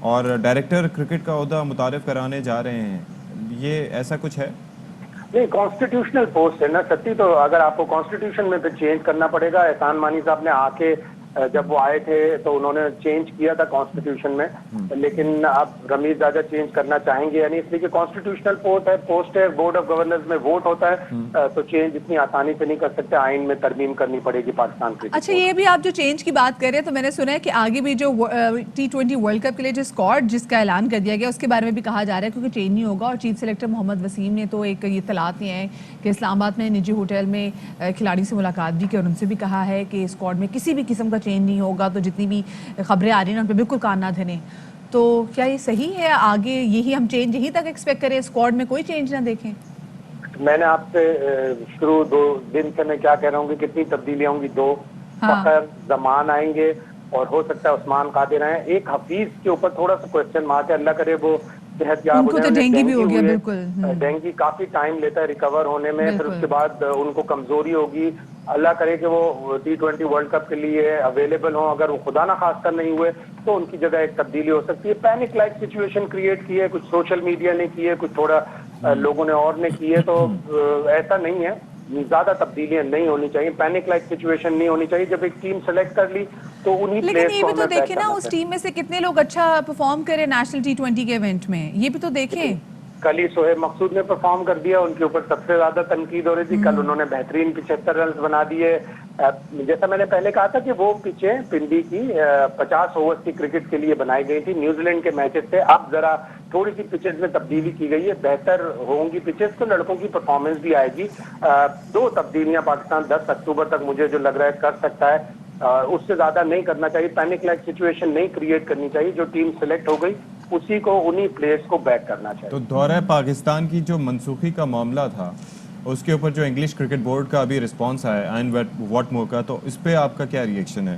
اور ڈائریکٹر کرکٹ کا عہدہ متعارف کرانے جا رہے ہیں, یہ ایسا کچھ ہے؟ نہیں, کانسٹیٹیوشنل پوسٹ ہے نا ستی, تو اگر آپ کو کانسٹیٹیوشن میں پھر چینج کرنا پڑے گا. احسان مانی صاحب نے آ کے جب وہ آئے تھے تو انہوں نے چینج کیا تھا کانسٹیٹیوشن میں, لیکن اب رمیز زیادہ چینج کرنا چاہیں گے, یعنی اس لیے کہ کانسٹیٹیوشنل پوسٹ ہے, بورڈ آف گورنرز میں ووٹ ہوتا ہے, تو چینج اتنی آسانی سے نہیں کر سکتے, آئین میں ترمیم کرنی پڑے گی پاکستان کے. اچھا, یہ بھی آپ جو چینج کی بات کر رہے ہیں تو میں نے سنا ہے کہ آگے بھی جو T20 ورلڈ کپ کے لیے جو اسکواڈ جس کا اعلان کر دیا گیا اس کے بارے میں بھی کہا جا رہا ہے کیونکہ چینج نہیں ہوگا, اور چیف سلیکٹر محمد وسیم نے تو ایک یہ اطلاعات دیے ہیں کہ اسلام آباد میں نجی ہوٹل میں کھلاڑی سے ملاقات بھی کی اور ان سے بھی کہا ہے کہ اسکواڈ میں کسی بھی قسم کا چینج نہیں ہوگا, تو جتنی بھی خبریں آ رہی ہیں ان پہ بالکل کان نہ دھریں. تو کیا یہ صحیح ہے, آگے یہی ہم چینج یہی تک ایکسپیکٹ کریں, اسکواڈ میں کوئی چینج نہ دیکھیں؟ میں نے آپ سے شروع 2 دن سے میں کیا کہہ رہا ہوں کہ کتنی تبدیلیاں ہوں گی, 2 فخر زمان آئیں گے اور ہو سکتا ہے عثمان قادر آئیں. ایک حفیظ کے اوپر تھوڑا سا کوشچن مارک ہے, اللہ کرے وہ صحت یاب ہو جائے. ڈینگی بھی ہو گیا, بالکل ڈینگی کافی ٹائم لیتا ہے ریکور ہونے میں, پھر اس کے بعد ان کو کمزوری ہوگی. اللہ کرے کہ وہ T20 ورلڈ کپ کے لیے اویلیبل ہوں, اگر وہ خدا نہ خاص کر نہیں ہوئے تو ان کی جگہ ایک تبدیلی ہو سکتی ہے. پینک لائک سچویشن کریٹ کی ہے, کچھ سوشل میڈیا نے کی ہے, کچھ تھوڑا لوگوں نے اور نے کی ہے, تو ایسا نہیں ہے, زیادہ تبدیلیاں نہیں ہونی چاہیے, پینک لائک سچویشن نہیں ہونی چاہیے. جب ایک ٹیم سلیکٹ کر لی تو انہی لیکن پلیئرز یہ کو بھی تو ہمیں دیکھیں نا, اس ٹیم میں سے کتنے لوگ اچھا پرفارم کرے نیشنل T20 کے ایونٹ میں, یہ بھی تو دیکھیں. کل ہی سہیب مقصود نے پرفارم کر دیا, ان کے اوپر سب سے زیادہ تنقید ہو رہی تھی. کل انہوں نے بہترین 75 رنز بنا دیے. جیسا میں نے پہلے کہا تھا کہ وہ پچیں پنڈی کی 50 اوورز کی کرکٹ کے لیے بنائی گئی تھی, نیوزی لینڈ کے میچز سے. اب ذرا تھوڑی سی پچز میں تبدیلی کی گئی ہے, بہتر ہوں گی پچز, تو لڑکوں کی پرفارمنس بھی آئے گی. 2 تبدیلیاں پاکستان 10 اکتوبر تک مجھے جو لگ رہا ہے کر سکتا ہے, اس سے زیادہ نہیں کرنا چاہیے. پینک لائک سچویشن نہیں کریٹ کرنی چاہیے. جو ٹیم سلیکٹ ہو گئی اسی کو انہی پلیئرز کو بیک کرنا چاہیے. تو دورہ پاکستان کی جو منسوخی کا معاملہ تھا اس کے اوپر جو انگلش کرکٹ بورڈ کا ابھی رسپانس آیا اینڈ واٹ موقع, تو اس پہ آپ کا کیا ریئیکشن ہے؟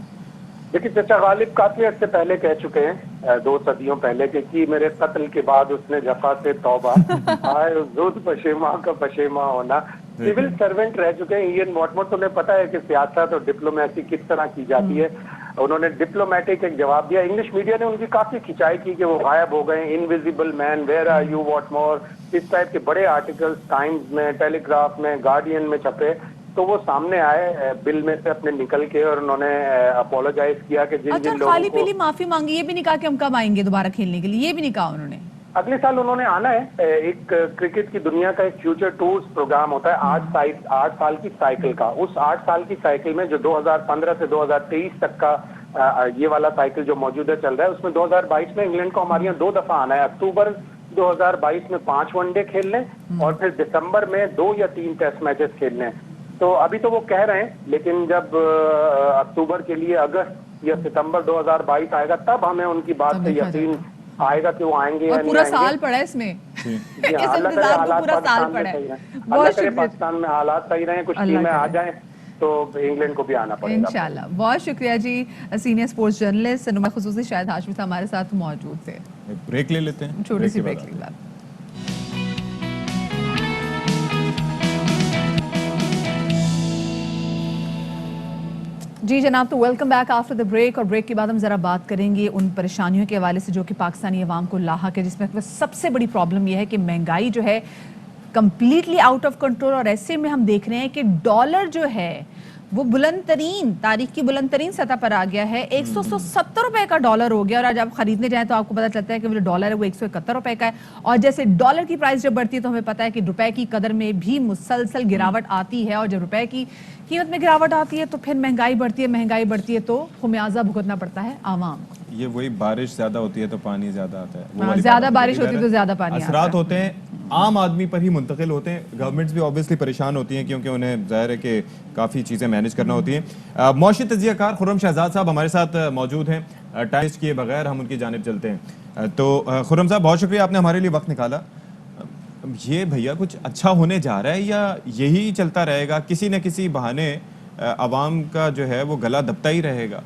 دیکھیے چچا غالب کافی عرصے پہلے کہہ چکے ہیں, 2 صدیوں پہلے, کہ میرے قتل کے بعد اس نے جفا سے توبہ, آئے زود پشیماں کا پشیماں ہونا. سول سرونٹ رہ چکے ہیں ایئن واٹمور, تمہیں پتا ہے کہ سیاست اور ڈپلومیسی کس طرح کی جاتی ہے. انہوں نے ڈپلومیٹک ایک جواب دیا. انگلش میڈیا نے ان کی کافی کھچائی کی کہ وہ غائب ہو گئے, invisible man, where are you Whatmore, اس ٹائپ کے بڑے آرٹیکلز ٹائمز میں, ٹیلی گراف میں, گارڈین میں چھپے. تو وہ سامنے آئے بل میں سے اپنے نکل کے, اور انہوں نے اپولوجائز کیا کہ جن جن لوگوں خالی کو پیلی معافی مانگی, یہ بھی نہیں کہا کہ ہم کب آئیں گے دوبارہ کھیلنے کے لیے, یہ بھی نہیں کہا انہوں نے. اگلے سال انہوں نے آنا ہے. ایک کرکٹ کی دنیا کا ایک فیوچر ٹورز پروگرام ہوتا ہے 8 سال کی سائیکل کا. اس 8 سال کی سائیکل میں جو 2015 سے 2023 تک کا یہ والا سائیکل جو موجودہ چل رہا ہے, اس میں 2022 میں انگلینڈ کو ہمارے یہاں 2 دفعہ آنا ہے. اکتوبر 2022 میں 5 ون ڈے کھیلنے, اور پھر دسمبر میں 2 یا 3 ٹیسٹ میچز کھیلنے. تو ابھی تو وہ کہہ رہے ہیں, لیکن جب اکتوبر کے لیے اگست یا ستمبر 2022 آئے گا تب ہمیں ان کی بات سے یقین آئے گا کہ وہ آئیں گے یا نہیں آئیں گے. پورا سال پڑا ہے اس میں, اللہ کرے حالات پاکستان میں صحیح رہیں, اللہ کرے پاکستان میں حالات صحیح رہیں, کچھ ٹیمیں آ جائیں تو انگلینڈ کو بھی آنا پڑے گا انشاءاللہ. بہت شکریہ جی, سینئر سپورٹس جرنلسٹ نمائندہ خصوصی شاہد ہاشمی صاحب ہمارے ساتھ موجود تھے. بریک لے لیتے ہیں, چھوٹی سی بریک لے. جی جناب, تو welcome back after the break. اور بریک کے بعد ہم ذرا بات کریں گے ان پریشانیوں کے حوالے سے جو کہ پاکستانی عوام کو لاحق ہے, جس میں سب سے بڑی پرابلم یہ ہے کہ مہنگائی جو ہے کمپلیٹلی آؤٹ آف کنٹرول, اور ایسے میں ہم دیکھ رہے ہیں کہ ڈالر جو ہے وہ بلند ترین, تاریخ کی بلند ترین سطح پر آ گیا ہے. 170 روپے کا ڈالر ہو گیا, اور آج آپ خریدنے جائیں تو آپ کو پتہ چلتا ہے کہ وہ ڈالر ہے وہ 171 روپے کا ہے. اور جیسے ڈالر کی پرائس جب بڑھتی ہے تو ہمیں پتہ ہے کہ روپے کی قدر میں بھی مسلسل گراوٹ آتی ہے, اور جب روپے کی قیمت میں گراوٹ آتی ہے تو پھر مہنگائی بڑھتی ہے تو خمیازہ بھگتنا پڑتا ہے عوام کو. یہ وہی بارش زیادہ ہوتی ہے تو پانی زیادہ آتا ہے, زیادہ بارش ہوتی ہے تو زیادہ پانی, اثرات ہوتے ہیں عام آدمی پر ہی منتقل ہوتے ہیں. گورنمنٹس بھی obviously پریشان ہوتی ہیں کیونکہ انہیں ظاہر ہے کہ کافی چیزیں مینیج کرنا ہوتی ہیں. معاشی تجزیہ کار خرم شہزاد صاحب ہمارے ساتھ موجود ہیں. ٹائم کیے بغیر ہم ان کی جانب چلتے ہیں. تو خرم صاحب بہت شکریہ, آپ نے ہمارے لیے وقت نکالا. یہ بھیا کچھ اچھا ہونے جا رہا ہے یا یہی چلتا رہے گا, کسی نہ کسی بہانے عوام کا جو ہے وہ گلا دبتا ہی رہے گا؟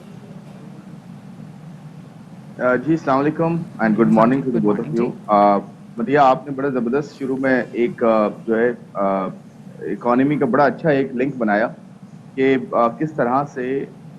جی السلام علیکم and good morning to the both of you. Madiha, آپ نے بڑا زبردست شروع میں ایک جو ہے اکانومی کا بڑا اچھا ایک لنک بنایا کہ کس طرح سے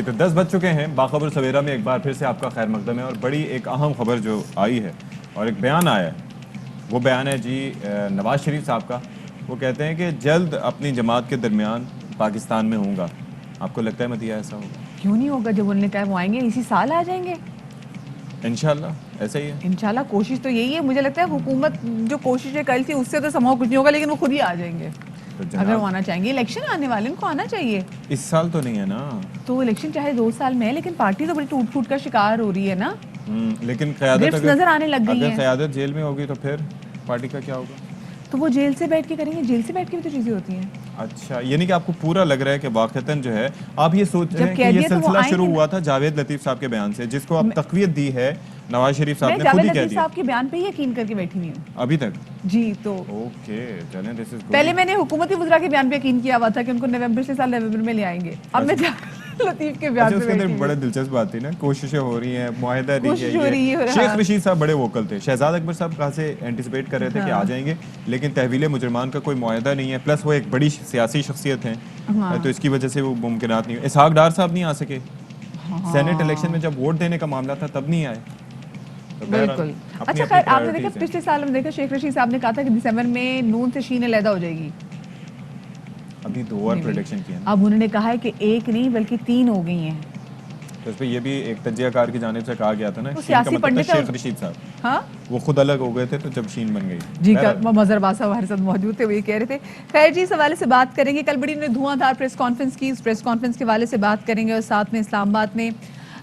جی تو 10 بج چکے ہیں. باخبر سویرا میں ایک بار پھر سے آپ کا خیر مقدم ہے, اور بڑی ایک اہم خبر جو آئی ہے اور ایک بیان آیا ہے, وہ بیان ہے جی نواز شریف صاحب کا. وہ کہتے ہیں کہ جلد اپنی جماعت کے درمیان پاکستان میں ہوں گا. آپ کو لگتا ہے مدیہ ایسا ہوگا؟ کیوں نہیں ہوگا, جب انہوں نے کہا وہ آئیں گے اسی سال آ جائیں گے انشاءاللہ ایسا ہی ہے. انشاءاللہ. کوشش تو یہی ہے, مجھے لگتا ہے حکومت جو کوششیں کری تھی اس سے تو سماؤ کچھ نہیں ہوگا, لیکن وہ خود ہی آ جائیں گے اگر وہ آنا چاہیں گے. الیکشن آنے والے, ان کو آنا چاہیے. اس سال تو نہیں ہے نا, تو الیکشن چاہے 2 سال میں ہے, لیکن پارٹی تو بڑی ٹوٹ پھوٹ کا شکار ہو رہی ہے نا. لیکن قیادت گرفٹس نظر آنے لگ گئی اگر ہیں. قیادت جیل میں ہوگی تو پھر پارٹی کا کیا ہوگا؟ تو وہ جیل سے بیٹھ کے کریں گے, جیل سے بیٹھ کے بھی تو چیزیں ہوتی ہیں. اچھا, یعنی کہ آپ کو پورا لگ رہا ہے کہ واقعتاً جو ہے آپ یہ سوچ رہے ہیں کہ یہ قیدیت تو وہ سلسلہ آئیں شروع گے ہوا تھا جاوید لطیف صاحب کے بیان سے, جس کو آپ تقویت دی ہے نواز شریف صاحب میں نے خود جاوید ہی کہہ لطیف دیا صاحب کے بیان پہ ہی یقین کر کے بیٹھی ہوئی ہوں ابھی تک. جی. تو اوکے چلیں, دس از پہلے میں نے حکومتی وزراء کے بیان پہ یقین کیا ہوا تھا کہ ان کو پچھلے سال نومبر میں لے آئیں گے. اب میں لطیف کے بیان اچھا, پہ اس کے اندر بیٹھی بڑے ہوں. دلچسپ بات تھی نا, کوششیں ہو رہی ہیں, معاہدہ کوشش ہو رہی ہے. شیخ رشید صاحب بڑے ووکل تھے, شہزاد اکبر صاحب کہاں سے اینٹیسپیٹ کر رہے تھے کہ آ جائیں گے, لیکن تحویل مجرمان کا کوئی معاہدہ نہیں ہے, پلس وہ ایک بڑی سیاسی شخصیت ہیں, تو اس کی وجہ سے وہ ممکنات نہیں. اسحاق ڈار صاحب نہیں آ سکے, سینٹ الیکشن میں جب ووٹ دینے کا معاملہ تھا تب نہیں آئے. بالکل. اچھا خیر, آپ نے دیکھا پچھلے سال ہم دیکھا شیخ رشید صاحب نے کہا تھا کہ دسمبر میں نون سے شین علیحدہ ہو جائے گی. ابھی 2 اور پریڈکشن کی ہیں. اب انہوں نے کہا ہے کہ 1 نہیں بلکہ 3 ہو گئی ہیں. تو اس پہ یہ بھی ایک تجزیہ کار کی جانب سے کہا گیا تھا نا, شین کا سیاسی مطلب پنڈت شیخ رشید صاحب, ہاں وہ خود الگ ہو گئے تھے تو جب شین بن گئی. جی مظہر باسا ہمارے ساتھ موجود تھے, وہ یہ کہہ رہے تھے. خیر جی, اس حوالے سے بات کریں گے. کل بڑی انہوں نے دھواں دھار پریس کانفرنس کی, اس پریس کانفرنس کے حوالے سے بات کریں گے, اور ساتھ میں اسلام آباد میں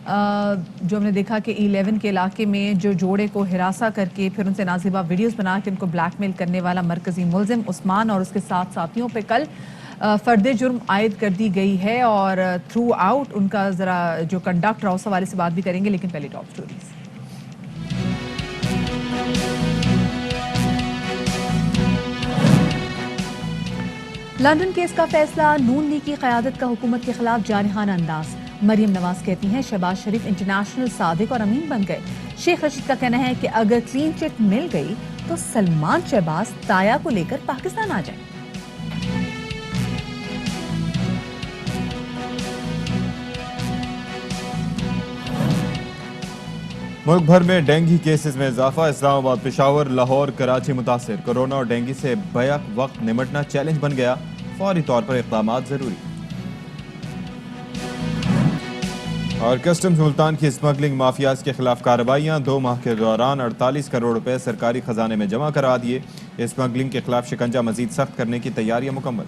جو ہم نے دیکھا کہ E11 کے علاقے میں جو جوڑے کو ہراساں کر کے پھر ان سے نازیبا ویڈیوز بنا کے ان کو بلیک میل کرنے والا مرکزی ملزم عثمان اور اس کے 7 ساتھیوں پہ کل فرد جرم عائد کر دی گئی ہے, اور تھرو آؤٹ ان کا ذرا جو کنڈکٹ رہا اس حوالے سے بات بھی کریں گے, لیکن پہلے ٹاپ سٹوریز. لندن کیس کا فیصلہ, نون لیگ کی قیادت کا حکومت کے خلاف جارحانہ انداز. مریم نواز کہتی ہیں شہباز شریف انٹرنیشنل صادق اور امین بن گئے. شیخ رشید کا کہنا ہے کہ اگر کلین چٹ مل گئی تو سلمان شہباز تایا کو لے کر پاکستان آ جائیں. ملک بھر میں ڈینگی کیسز میں اضافہ, اسلام آباد, پشاور, لاہور, کراچی متاثر. کورونا اور ڈینگی سے بیک وقت نمٹنا چیلنج بن گیا, فوری طور پر اقدامات ضروری. اور کسٹمز ملتان کی اسمگلنگ مافیاز کے خلاف کارروائیاں, 2 ماہ کے دوران 48 کروڑ روپے سرکاری خزانے میں جمع کرا دیے. اسمگلنگ کے خلاف شکنجہ مزید سخت کرنے کی تیاریاں مکمل.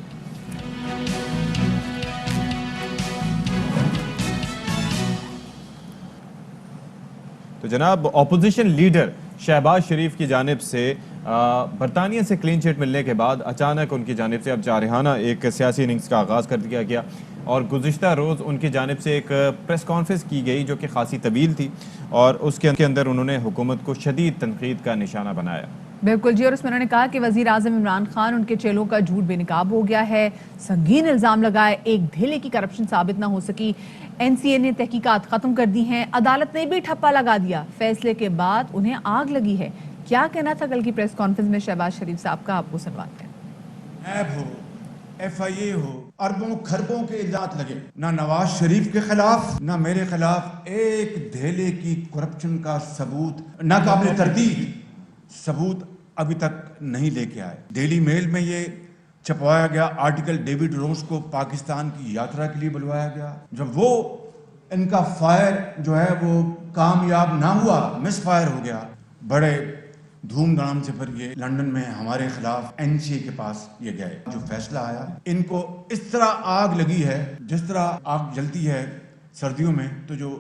تو جناب, اپوزیشن لیڈر شہباز شریف کی جانب سے برطانیہ سے کلین چٹ ملنے کے بعد اچانک ان کی جانب سے اب جارحانہ ایک سیاسی اننگز کا آغاز کر دیا گیا, اور گزشتہ روز ان کی جانب سے ایک پریس کانفرنس کی گئی جو کہ خاصی طویل تھی, اور اس کے اندر انہوں نے حکومت کو شدید تنقید کا نشانہ بنایا. بالکل جی, اور اس میں انہوں نے کہا کہ وزیر اعظم عمران خان ان کے چیلوں کا جھوٹ بے نقاب ہو گیا ہے. سنگین الزام لگائے, ایک دھیلے کی کرپشن ثابت نہ ہو سکی. NCA نے تحقیقات ختم کر دی ہیں, عدالت نے بھی ٹھپا لگا دیا, فیصلے کے بعد انہیں آگ لگی ہے. کیا کہنا تھا کل کی پریس کانفرنس میں شہباز شریف صاحب کا, آپ کو سنواتے ہیں. نیب ہو, FIA ہو, اربوں خربوں کے الزامات لگے, نہ نواز شریف کے خلاف نہ میرے خلاف ایک دھیلے کی کرپشن کا ثبوت, نہ قابل تردید ثبوت ابھی تک نہیں لے کے آئے. ڈیلی میل میں یہ چھپوایا گیا آرٹیکل, ڈیوڈ روز کو پاکستان کی یاترا کے لیے بلوایا گیا. جب وہ ان کا فائر جو ہے وہ کامیاب نہ ہوا, مس فائر ہو گیا, بڑے دھوم دھام سے پھر یہ لندن میں ہمارے خلاف NCA کے پاس یہ گئے. جو فیصلہ آیا, ان کو اس طرح آگ لگی ہے جس طرح آگ جلتی ہے سردیوں میں, تو جو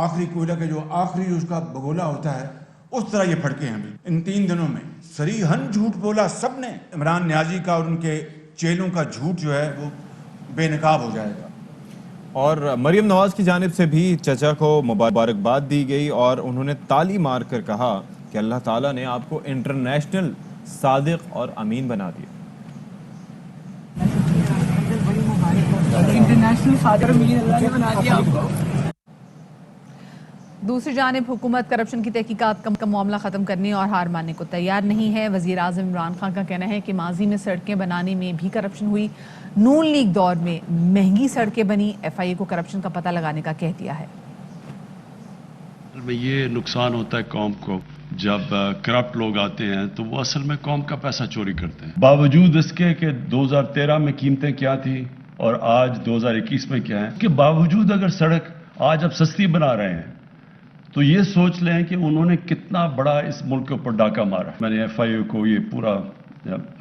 آخری کوئلہ کے جو آخری اس کا بگولا ہوتا ہے اس طرح یہ پھڑکے ہیں. ان 3 دنوں میں صریحاً جھوٹ بولا سب نے. عمران نیازی کا اور ان کے چیلوں کا جھوٹ جو ہے وہ بے نقاب ہو جائے گا. اور مریم نواز کی جانب سے بھی چچا کو مبارکباد دی گئی, اور انہوں نے تالی مار کر کہا کہ اللہ تعالیٰ نے آپ کو انٹرنیشنل صادق اور امین بنا دیا. انٹرنیشنل صادق اور امین اللہ نے بنا دیا آپ کو. دوسری جانب حکومت کرپشن کی تحقیقات کا معاملہ ختم کرنے اور ہار ماننے کو تیار نہیں ہے. وزیر اعظم عمران خان کا کہنا ہے کہ ماضی میں سڑکیں بنانے میں بھی کرپشن ہوئی. نون لیگ دور میں مہنگی سڑکیں بنی. ایف آئی اے کو کرپشن کا پتہ لگانے کا کہہ دیا ہے. یہ نقصان ہوتا ہے قوم کو جب کرپٹ لوگ آتے ہیں تو وہ اصل میں قوم کا پیسہ چوری کرتے ہیں. باوجود اس کے کہ 2013 میں قیمتیں کیا تھی اور آج 2021 میں کیا ہیں, کہ باوجود اگر سڑک آج اب سستی بنا رہے ہیں تو یہ سوچ لیں کہ انہوں نے کتنا بڑا اس ملک کے اوپر ڈاکہ مارا. میں نے ایف آئی اے کو یہ پورا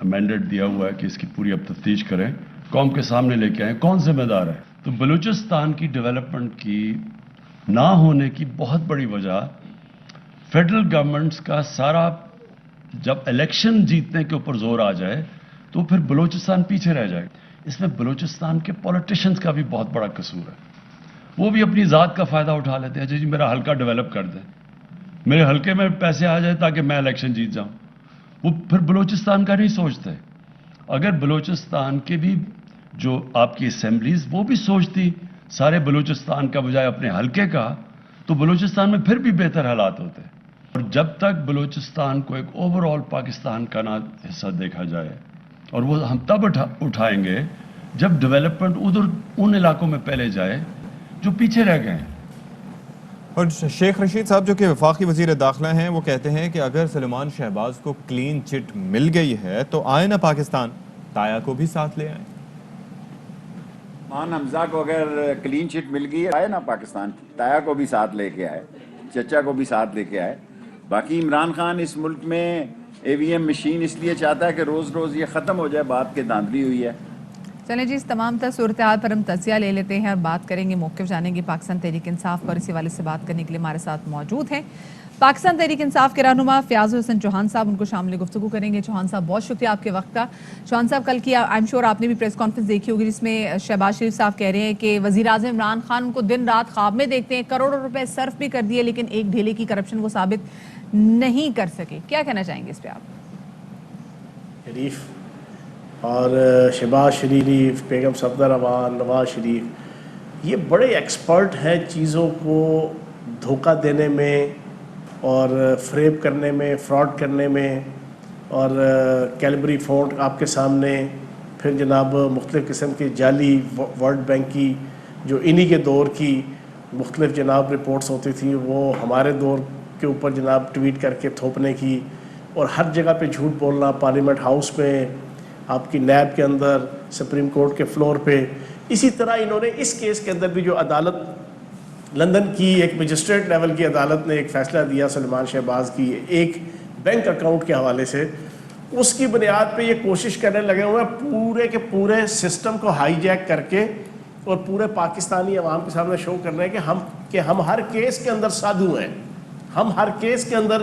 مینڈیٹ دیا ہوا ہے کہ اس کی پوری اب تفتیش کریں, قوم کے سامنے لے کے آئیں کون ذمہ دار ہے. تو بلوچستان کی ڈیولپمنٹ کی نہ ہونے کی بہت بڑی وجہ فیڈرل گورنمنٹس کا سارا, جب الیکشن جیتنے کے اوپر زور آ جائے تو پھر بلوچستان پیچھے رہ جائے. اس میں بلوچستان کے پولیٹیشنز کا بھی بہت بڑا قصور ہے. وہ بھی اپنی ذات کا فائدہ اٹھا لیتے ہیں. جی میرا حلقہ ڈیولپ کر دیں, میرے حلقے میں پیسے آ جائے تاکہ میں الیکشن جیت جاؤں. وہ پھر بلوچستان کا نہیں سوچتے. اگر بلوچستان کے بھی جو آپ کی اسمبلیز وہ بھی سوچتی سارے بلوچستان کا بجائے اپنے حلقے کا, تو بلوچستان میں پھر بھی بہتر حالات ہوتے. اور جب تک بلوچستان کو ایک اوور آل پاکستان کا نہ حصہ دیکھا جائے, اور وہ ہم تب اٹھائیں گے جب ڈیولپمنٹ ادھر ان علاقوں میں پہلے جائے جو پیچھے رہ گئے ہیں. اور شیخ رشید صاحب جو کہ وفاقی وزیر داخلہ ہیں وہ کہتے ہیں کہ اگر سلیمان شہباز کو کلین چٹ مل گئی ہے تو آئے نا پاکستان, تایا کو بھی ساتھ لے آئیں. مان حمزہ کو اگر کلین چٹ مل گئی ہے آئے نا پاکستان, تایا کو بھی ساتھ لے کے آئے, چچا کو بھی ساتھ لے کے آئے. باقی عمران خان اس ملک میں اے وی ایم مشین اس لیے چاہتا ہے کہ روز روز یہ ختم ہو جائے, بات کے دھاندلی ہوئی ہے. چلیں جی, اس تمام تر صورتحال پر ہم تجزیہ لے لیتے ہیں اور بات کریں گے, موقف جانیں گے پاکستان تحریک انصاف پر. اسی والے سے بات کرنے کے لیے ہمارے ساتھ موجود ہیں پاکستان تحریک انصاف کے رہنما فیاض حسن چوہان صاحب. ان کو شامل گفتگو کریں گے. چوہان صاحب بہت شکریہ آپ کے وقت کا. چوہان صاحب کل کی آئی ایم شیور آپ نے بھی پریس کانفرنس دیکھی ہوگی جس میں شہباز شریف صاحب کہہ رہے ہیں کہ وزیر اعظم عمران خان ان کو دن رات خواب میں دیکھتے ہیں, کروڑوں روپے صرف بھی کر دیے لیکن ایک ڈھیلے کی کرپشن وہ ثابت نہیں کر سکے. کیا کہنا چاہیں گے اس پہ آپ؟ شریف اور شہباز شریف, بیگم صفدر امان, نواز شریف, یہ بڑے ایکسپرٹ ہیں چیزوں کو دھوکہ دینے میں اور فریب کرنے میں, فراڈ کرنے میں. اور کیلبری فونٹ آپ کے سامنے, پھر جناب مختلف قسم کے جعلی ورلڈ بینک کی جو انہی کے دور کی مختلف جناب رپورٹس ہوتی تھیں وہ ہمارے دور کے اوپر جناب ٹویٹ کر کے تھوپنے کی, اور ہر جگہ پہ جھوٹ بولنا, پارلیمنٹ ہاؤس میں, آپ کی نیب کے اندر, سپریم کورٹ کے فلور پہ. اسی طرح انہوں نے اس کیس کے اندر بھی جو عدالت لندن کی ایک مجسٹریٹ لیول کی عدالت نے ایک فیصلہ دیا سلیمان شہباز کی ایک بینک اکاؤنٹ کے حوالے سے, اس کی بنیاد پہ یہ کوشش کرنے لگے ہوئے ہیں پورے کے پورے سسٹم کو ہائی جیک کر کے اور پورے پاکستانی عوام کے سامنے شو کر رہے ہیں کہ ہم ہر کیس کے اندر سادھو ہیں, ہم ہر کیس کے اندر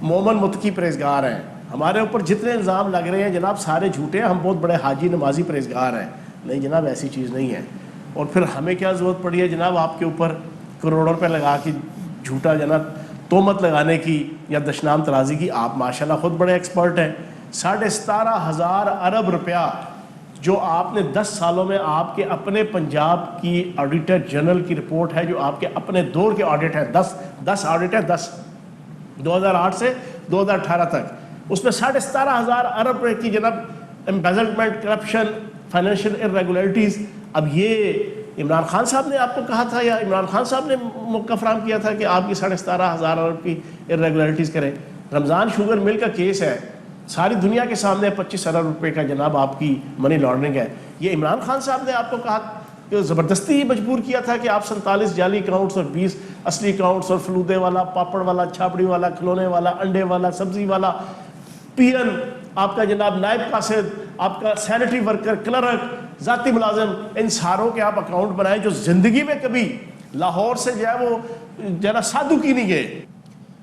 مومن متقی پرہیزگار ہیں. ہمارے اوپر جتنے الزام لگ رہے ہیں جناب سارے جھوٹے ہیں, ہم بہت بڑے حاجی نمازی پرہیزگار ہیں. نہیں جناب, ایسی چیز نہیں ہے. اور پھر ہمیں کیا ضرورت پڑی ہے جناب آپ کے اوپر کروڑوں روپے لگا کے جھوٹا جناب تہمت لگانے کی یا دشنام ترازی کی. آپ ماشاءاللہ خود بڑے ایکسپرٹ ہیں. 17,500 ارب روپیہ جو آپ نے 10 سالوں میں, آپ کے اپنے پنجاب کی آڈیٹر جنرل کی رپورٹ ہے جو آپ کے اپنے دور کے آڈٹ ہے, 10 آڈٹ ہے, 10 2008 سے 2018 تک, اس میں 17,500 ارب روپے کی جناب امبیزلمنٹ, کرپشن, فائنینشیل ارریگولیرٹیز. اب یہ عمران خان صاحب نے آپ کو کہا تھا یا عمران خان صاحب نے موقع فراہم کیا تھا کہ آپ کی 17,500 ارب کی ارریگولیرٹیز کریں؟ رمضان شوگر مل کا کیس ہے, ساری دنیا کے سامنے 25 ارب روپے کا جناب آپ کی منی لانڈرنگ ہے. یہ عمران خان صاحب نے آپ کو کہا کہ زبردستی مجبور کیا تھا کہ آپ 47 جعلی اکاؤنٹس اور 20 اصلی اکاؤنٹس اور فلودے والا, پاپڑ والا, چھاپڑی والا, کھلونے والا, انڈے والا, سبزی والا, پین, آپ کا جناب نائب قاصد, آپ کا سینیٹری ورکر, کلرک, ذاتی ملازم, ان ساروں کے آپ اکاؤنٹ بنائیں جو زندگی میں کبھی لاہور سے جو ہے وہ ذرا سادھو کی نہیں گئے.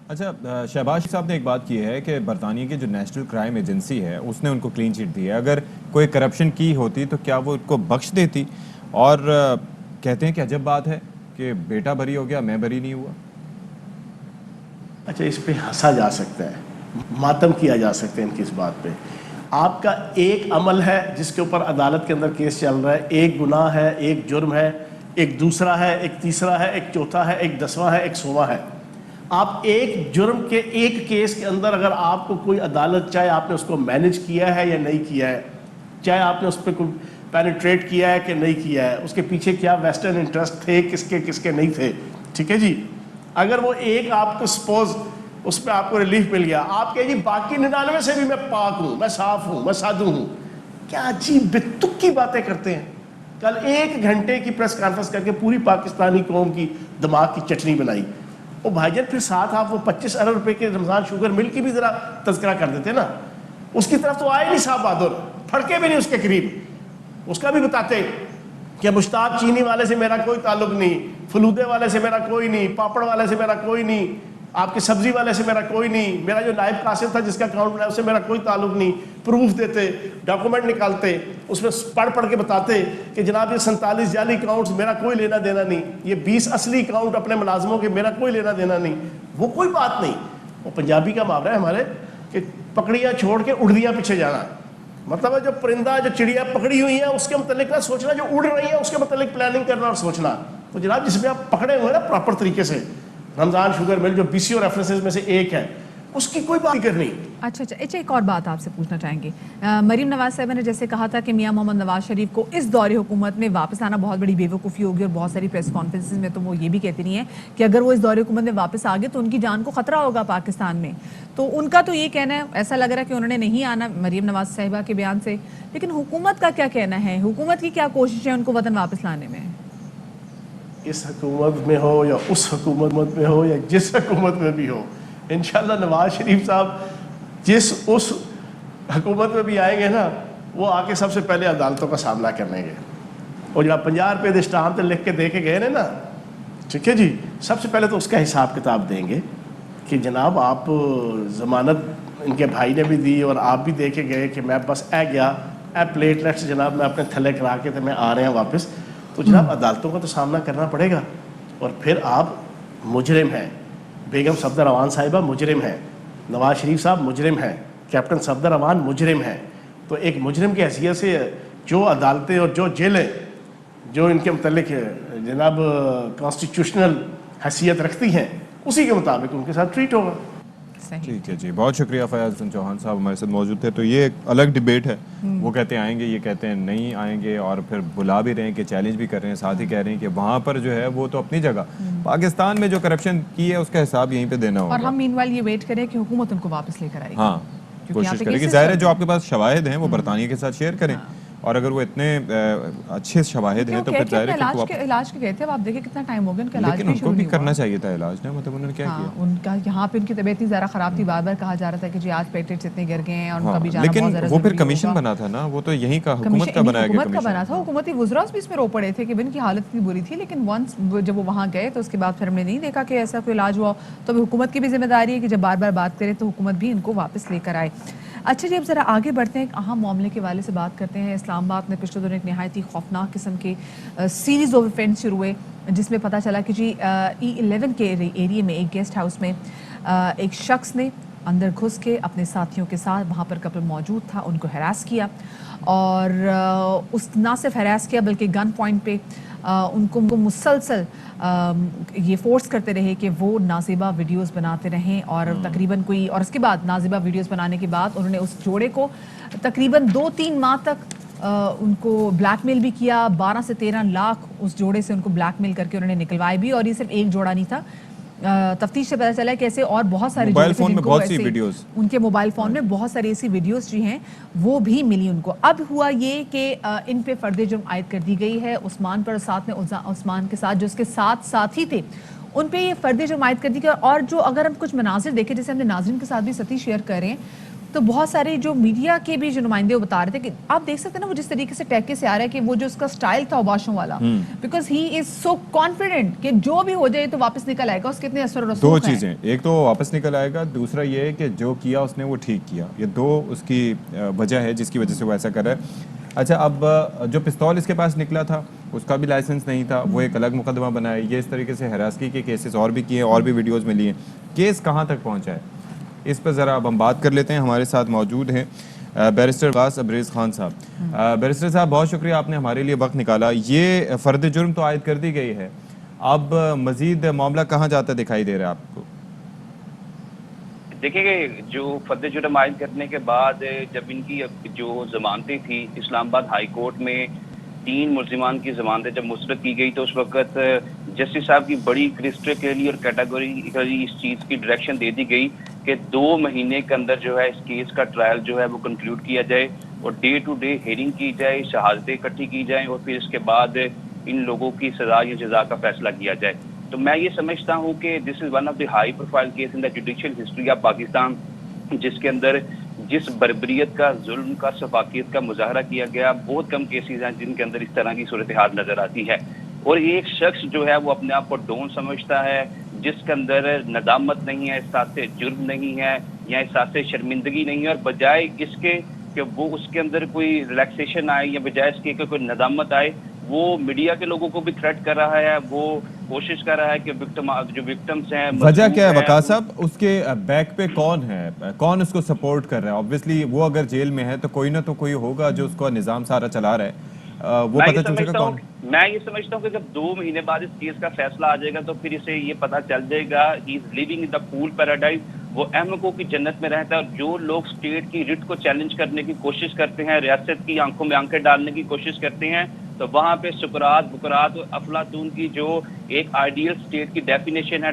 اچھا, شہباز صاحب نے ایک بات کی ہے کہ برطانیہ کی جو نیشنل کرائم ایجنسی ہے اس نے ان کو کلین چٹ دی ہے. اگر کوئی کرپشن کی ہوتی تو کیا وہ ان کو بخش دیتی؟ اور کہتے ہیں کہ عجب بات ہے کہ بیٹا بری ہو گیا, میں بری نہیں ہوا. اچھا, اس پہ ہنسا جا سکتا ہے, ماتم کیا جا سکتا ہے ان کی اس بات پہ. آپ کا ایک عمل ہے جس کے اوپر عدالت کے اندر کیس چل رہا ہے, ایک گناہ ہے, ایک جرم ہے, ایک دوسرا ہے, ایک تیسرا ہے, ایک چوتھا ہے, ایک 10واں ہے, ایک 100واں ہے. آپ ایک جرم کے ایک کیس کے اندر اگر آپ کو کوئی عدالت، چاہے آپ نے اس کو مینج کیا ہے یا نہیں کیا ہے، چاہے آپ نے اس پہ کوئی پینیٹریٹ کیا ہے کہ نہیں کیا ہے، اس کے پیچھے کیا ویسٹرن انٹرسٹ تھے، کس کے نہیں تھے، ٹھیک ہے جی، اگر وہ ایک آپ کو سپوز اس پہ آپ کو ریلیف مل گیا، آپ کہیں جی باقی 99 سے بھی میں پاک ہوں، میں صاف ہوں، میں سادھو ہوں. کیا عجیب بے تک کی باتیں کرتے ہیں. کل 1 گھنٹے کی پریس کانفرنس کر کے پوری پاکستانی قوم کی دماغ کی چٹنی بنائی. وہ بھائی جان پھر ساتھ آپ وہ 25 ارب روپے کے رمضان شوگر مل کی بھی ذرا تذکرہ کر دیتے نا. اس کی طرف تو آئے نہیں صاحب بہادر، پھڑکے بھی نہیں اس کے قریب. اس کا بھی بتاتے کہ مشتاق چینی والے سے میرا کوئی تعلق نہیں، فلودے والے سے میرا کوئی نہیں، پاپڑ والے سے میرا کوئی نہیں، آپ کے سبزی والے سے میرا کوئی نہیں، میرا جو نائب قاسم تھا جس کا اکاؤنٹ بنایا اس سے میرا کوئی تعلق نہیں. پروف دیتے، ڈاکومنٹ نکالتے، اس میں پڑھ کے بتاتے کہ جناب یہ 47 جعلی اکاؤنٹس میرا کوئی لینا دینا نہیں، یہ 20 اصلی اکاؤنٹ اپنے ملازموں کے میرا کوئی لینا دینا نہیں. وہ کوئی بات نہیں. وہ پنجابی کا محاورہ ہے ہمارے کہ پکڑیاں چھوڑ کے اڑدیاں پیچھے جانا. مطلب ہے جو پرندہ، جو چڑیا پکڑی ہوئی ہیں اس کے متعلق نہ سوچنا، جو اڑ رہی ہیں اس کے متعلق پلاننگ کرنا اور سوچنا. تو جناب جس میں آپ پکڑے ہوئے ہیں نا پراپر طریقے سے، رمضان شوگر مل جو BCO ریفرنسز میں سے ایک ہے، اس کی کوئی بات نہیں کرنی. اچھا ایک اور بات آپ سے پوچھنا چاہیں گے. مریم نواز صاحبہ نے جیسے کہا تھا کہ میاں محمد نواز شریف کو اس دور حکومت میں واپس آنا بہت بڑی بے وقوفی ہوگی، اور بہت ساری پریس کانفرنسز میں تو وہ یہ بھی کہتی نہیں ہے کہ اگر وہ اس دور حکومت میں واپس آ گئے تو ان کی جان کو خطرہ ہوگا پاکستان میں. تو ان کا تو یہ کہنا ہے، ایسا لگ رہا ہے کہ انہوں نے نہیں آنا مریم نواز صاحبہ کے بیان سے. لیکن حکومت کا کیا کہنا ہے؟ حکومت کی کیا کوشش ہے ان کو وطن واپس لانے میں؟ اس حکومت میں ہو یا اس حکومت میں ہو یا جس حکومت میں بھی ہو، انشاءاللہ نواز شریف صاحب جس اس حکومت میں بھی آئیں گے نا، وہ آ کے سب سے پہلے عدالتوں کا سامنا کریں گے. اور جب 50 روپے دے اسٹامپ لکھ کے دے کے گئے نا، ٹھیک ہے جی، سب سے پہلے تو اس کا حساب کتاب دیں گے کہ جناب آپ ضمانت ان کے بھائی نے بھی دی اور آپ بھی دے کے گئے کہ میں بس گیا پلیٹلیٹس جناب میں اپنے تھلے کرا کے تو میں آ رہے ہیں واپس. تو جناب عدالتوں کا تو سامنا کرنا پڑے گا. اور پھر آپ مجرم ہیں، بیگم صفدر امان صاحبہ مجرم ہیں، نواز شریف صاحب مجرم ہیں، کیپٹن صفدر امان مجرم ہیں. تو ایک مجرم کی حیثیت سے جو عدالتیں اور جو جیلیں جو ان کے متعلق جناب کانسٹیٹیوشنل حیثیت رکھتی ہیں، اسی کے مطابق ان کے ساتھ ٹریٹ ہوگا. ٹھیک ہے جی، بہت شکریہ فیاض حسن چوہان صاحب ہمارے ساتھ موجود تھے. تو یہ ایک الگ ڈیبیٹ ہے، وہ کہتے ہیں آئیں گے، یہ کہتے ہیں نہیں آئیں گے، اور پھر بلا بھی رہے ہیں کہ چیلنج بھی کر رہے ہیں، ساتھ ہی کہہ رہے ہیں کہ وہاں پر جو ہے وہ تو اپنی جگہ، پاکستان میں جو کرپشن کی ہے اس کا حساب یہیں پہ دینا ہوگا. اور ہم مین وائل یہ ویٹ کریں کہ حکومت ان کو واپس لے کر آئے گی. ہاں کوشش کریں کہ ظاہر ہے جو آپ کے پاس شواہد ہیں وہ برطانیہ کے ساتھ شیئر کریں، اور اگر وہ اتنے اچھے شواہد ہیں تو پھر ظاہر ہے کہ علاج کے گئے تھے. اب دیکھیں کتنا ٹائم ہو گیا ان کا علاج لیکن ان کو بھی کرنا چاہیے تھا علاج نا. مطلب انہوں نے کیا کیا؟ ان کا یہاں پہ ان کی طبیعت اتنی زیادہ خراب تھی، بار بار کہا جا رہا تھا کہ جی آج پیٹنٹس اتنے گر گئے ہیں اور ان کا بھی جانا بہت زیادہ. لیکن وہ پھر کمیشن بنا تھا نا، وہ تو یہیں کا حکومت کا بنایا گیا حکومت کا بنا تھا. حکومتی وزراء بھی اس میں رو پڑے تھے کہ ان کی حالت اتنی بری تھی، لیکن ونس جب وہ وہاں گئے تو اس کے بعد پھر ہم نے نہیں دیکھا کہ ایسا کوئی علاج ہوا. تو اب حکومت کی بھی ذمہ داری ہے کہ جب بار بار بات کرے تو حکومت بھی ان کو واپس لے کر آئے. اچھا جی، اب ذرا آگے بڑھتے ہیں، ایک اہم معاملے کے حوالے سے بات کرتے ہیں. اسلام آباد میں پچھلے دنوں ایک نہایت ہی خوفناک قسم کے سیریز آف ایونٹس شروع ہوئے، جس میں پتہ چلا کہ جی E11 کے ایریے میں ایک گیسٹ ہاؤس میں ایک شخص نے اندر گھس کے اپنے ساتھیوں کے ساتھ، وہاں پر کپل موجود تھا، ان کو ہراس کیا. اور اس نہ صرف ہراس کیا بلکہ گن پوائنٹ پہ ان کو مسلسل یہ فورس کرتے رہے کہ وہ نازیبا ویڈیوز بناتے رہیں. اور تقریباً اور اس کے بعد نازیبا ویڈیوز بنانے کے بعد انہوں نے اس جوڑے کو تقریباً 2-3 ماہ تک ان کو بلیک میل بھی کیا. 12 سے 13 لاکھ اس جوڑے سے ان کو بلیک میل کر کے انہوں نے نکلوائے بھی. اور یہ صرف ایک جوڑا نہیں تھا، تفتیش سے پتہ چلا کہ ایسے اور بہت سارے موبائل فون میں بہت سی ویڈیوز، ان کے موبائل فون میں بہت ساری ایسی ویڈیوز جو ہیں وہ بھی ملی ان کو. اب ہوا یہ کہ ان پہ فرد جرم عائد کر دی گئی ہے عثمان پر، ساتھ میں عثمان کے ساتھ جو اس کے ساتھی تھے ان پہ یہ فرد جرم عائد کر دی گئی. اور جو اگر ہم کچھ مناظر دیکھیں، جیسے ہم نے ناظرین کے ساتھ بھی ستی شیئر کر رہے ہیں، تو بہت سارے جو میڈیا کے بھی جو نمائندے وہ بتا رہے تھے کہ آپ دیکھ سکتے ہیں نا وہ جس طریقے سے ٹیکے سے آ رہا ہے کہ وہ جو اس کا سٹائل تھا اوباشوں والا، because he is so confident کہ جو بھی ہو جائے تو واپس نکل آئے گا. اس کے اتنے اثر و رسوخ ہیں. 2 چیزیں، ایک تو واپس نکل آئے گا، دوسرا یہ ہے کہ جو کیا اس نے وہ ٹھیک کیا. یہ 2 اس کی وجہ ہے جس کی وجہ سے وہ ایسا کر رہا ہے. اچھا، اب جو پستول اس کے پاس نکلا تھا اس کا بھی لائسنس نہیں تھا، وہ ایک الگ مقدمہ بنایا. یہ اس طریقے سے ہراسکی کے کیسز اور بھی کیے ہیں، اور بھی ویڈیوز ملی ہیں. کیس کہاں تک پہنچا ہے اس پر ذرا اب ہم بات کر لیتے ہیں. ہمارے ساتھ موجود ہیں بیرسٹر عباس ابریز خان صاحب. بیرسٹر صاحب بہت شکریہ، آپ نے ہمارے لیے وقت نکالا. یہ فرد جرم تو عائد کر دی گئی ہے، اب مزید معاملہ کہاں جاتا دکھائی دے رہا ہے آپ کو؟ دیکھیے جو فتح جرم عائد کرنے کے بعد جب ان کی جو ضمانتیں تھی اسلام آباد ہائی کورٹ میں 3 ملزمان کی ضمانتیں جب مسترد کی گئی تو اس وقت جسٹس صاحب کی بڑی کرسٹل کلیئرلی اور کیٹاگوریکلی اس چیز کی ڈائریکشن دے دی گئی کہ 2 مہینے کے اندر جو ہے اس کیس کا ٹرائل جو ہے وہ کنکلوڈ کیا جائے اور ڈے ٹو ڈے ہیئرنگ کی جائے، شہادتیں اکٹھی کی جائیں اور پھر اس کے بعد ان لوگوں کی سزا یا جزا کا فیصلہ کیا جائے. تو میں یہ سمجھتا ہوں کہ this is one of the high profile case in the judicial history of Pakistan, جس کے اندر جس بربریت کا، ظلم کا، شفافیت کا مظاہرہ کیا گیا. بہت کم کیسز ہیں جن کے اندر اس طرح کی صورتحال نظر آتی ہے. اور ایک شخص جو ہے وہ اپنے آپ کو ڈون سمجھتا ہے، جس کے اندر ندامت نہیں ہے، احساس جرم نہیں ہے یا احساس شرمندگی نہیں ہے، اور بجائے اس کے کہ وہ اس کے اندر کوئی ریلیکسیشن آئے یا بجائے اس کے کہ کوئی ندامت آئے، وہ میڈیا کے لوگوں کو بھی تھریٹ کر رہا ہے. وہ کوشش کر رہا ہے کہ جو وکٹمز ہیں. وجہ کیا ہے وقاص صاحب؟ اس کے بیک پہ کون ہے؟ کون اس کو سپورٹ کر رہا ہے؟ obviously وہ اگر جیل میں ہے تو کوئی نہ تو کوئی ہوگا جو اس کو نظام سارا چلا رہا ہے. وہ پتہ چل سکے کون؟ میں یہ سمجھتا ہوں کہ جب 2 مہینے بعد اس کیس کا فیصلہ آ جائے گا تو پھر اسے یہ پتہ چل جائے گا ہی از living in the fool paradise. وہ احمقوں کی جنت میں رہتا ہے. اور جو لوگ اسٹیٹ کی رٹ کو چیلنج کرنے کی کوشش کرتے ہیں، ریاست کی آنکھوں میں آنکھیں ڈالنے کی کوشش کرتے ہیں، تو وہاں پہ سقراط بقراط اور افلاطون کی جو ایک آئیڈیل اسٹیٹ کی ڈیفینیشن ہے،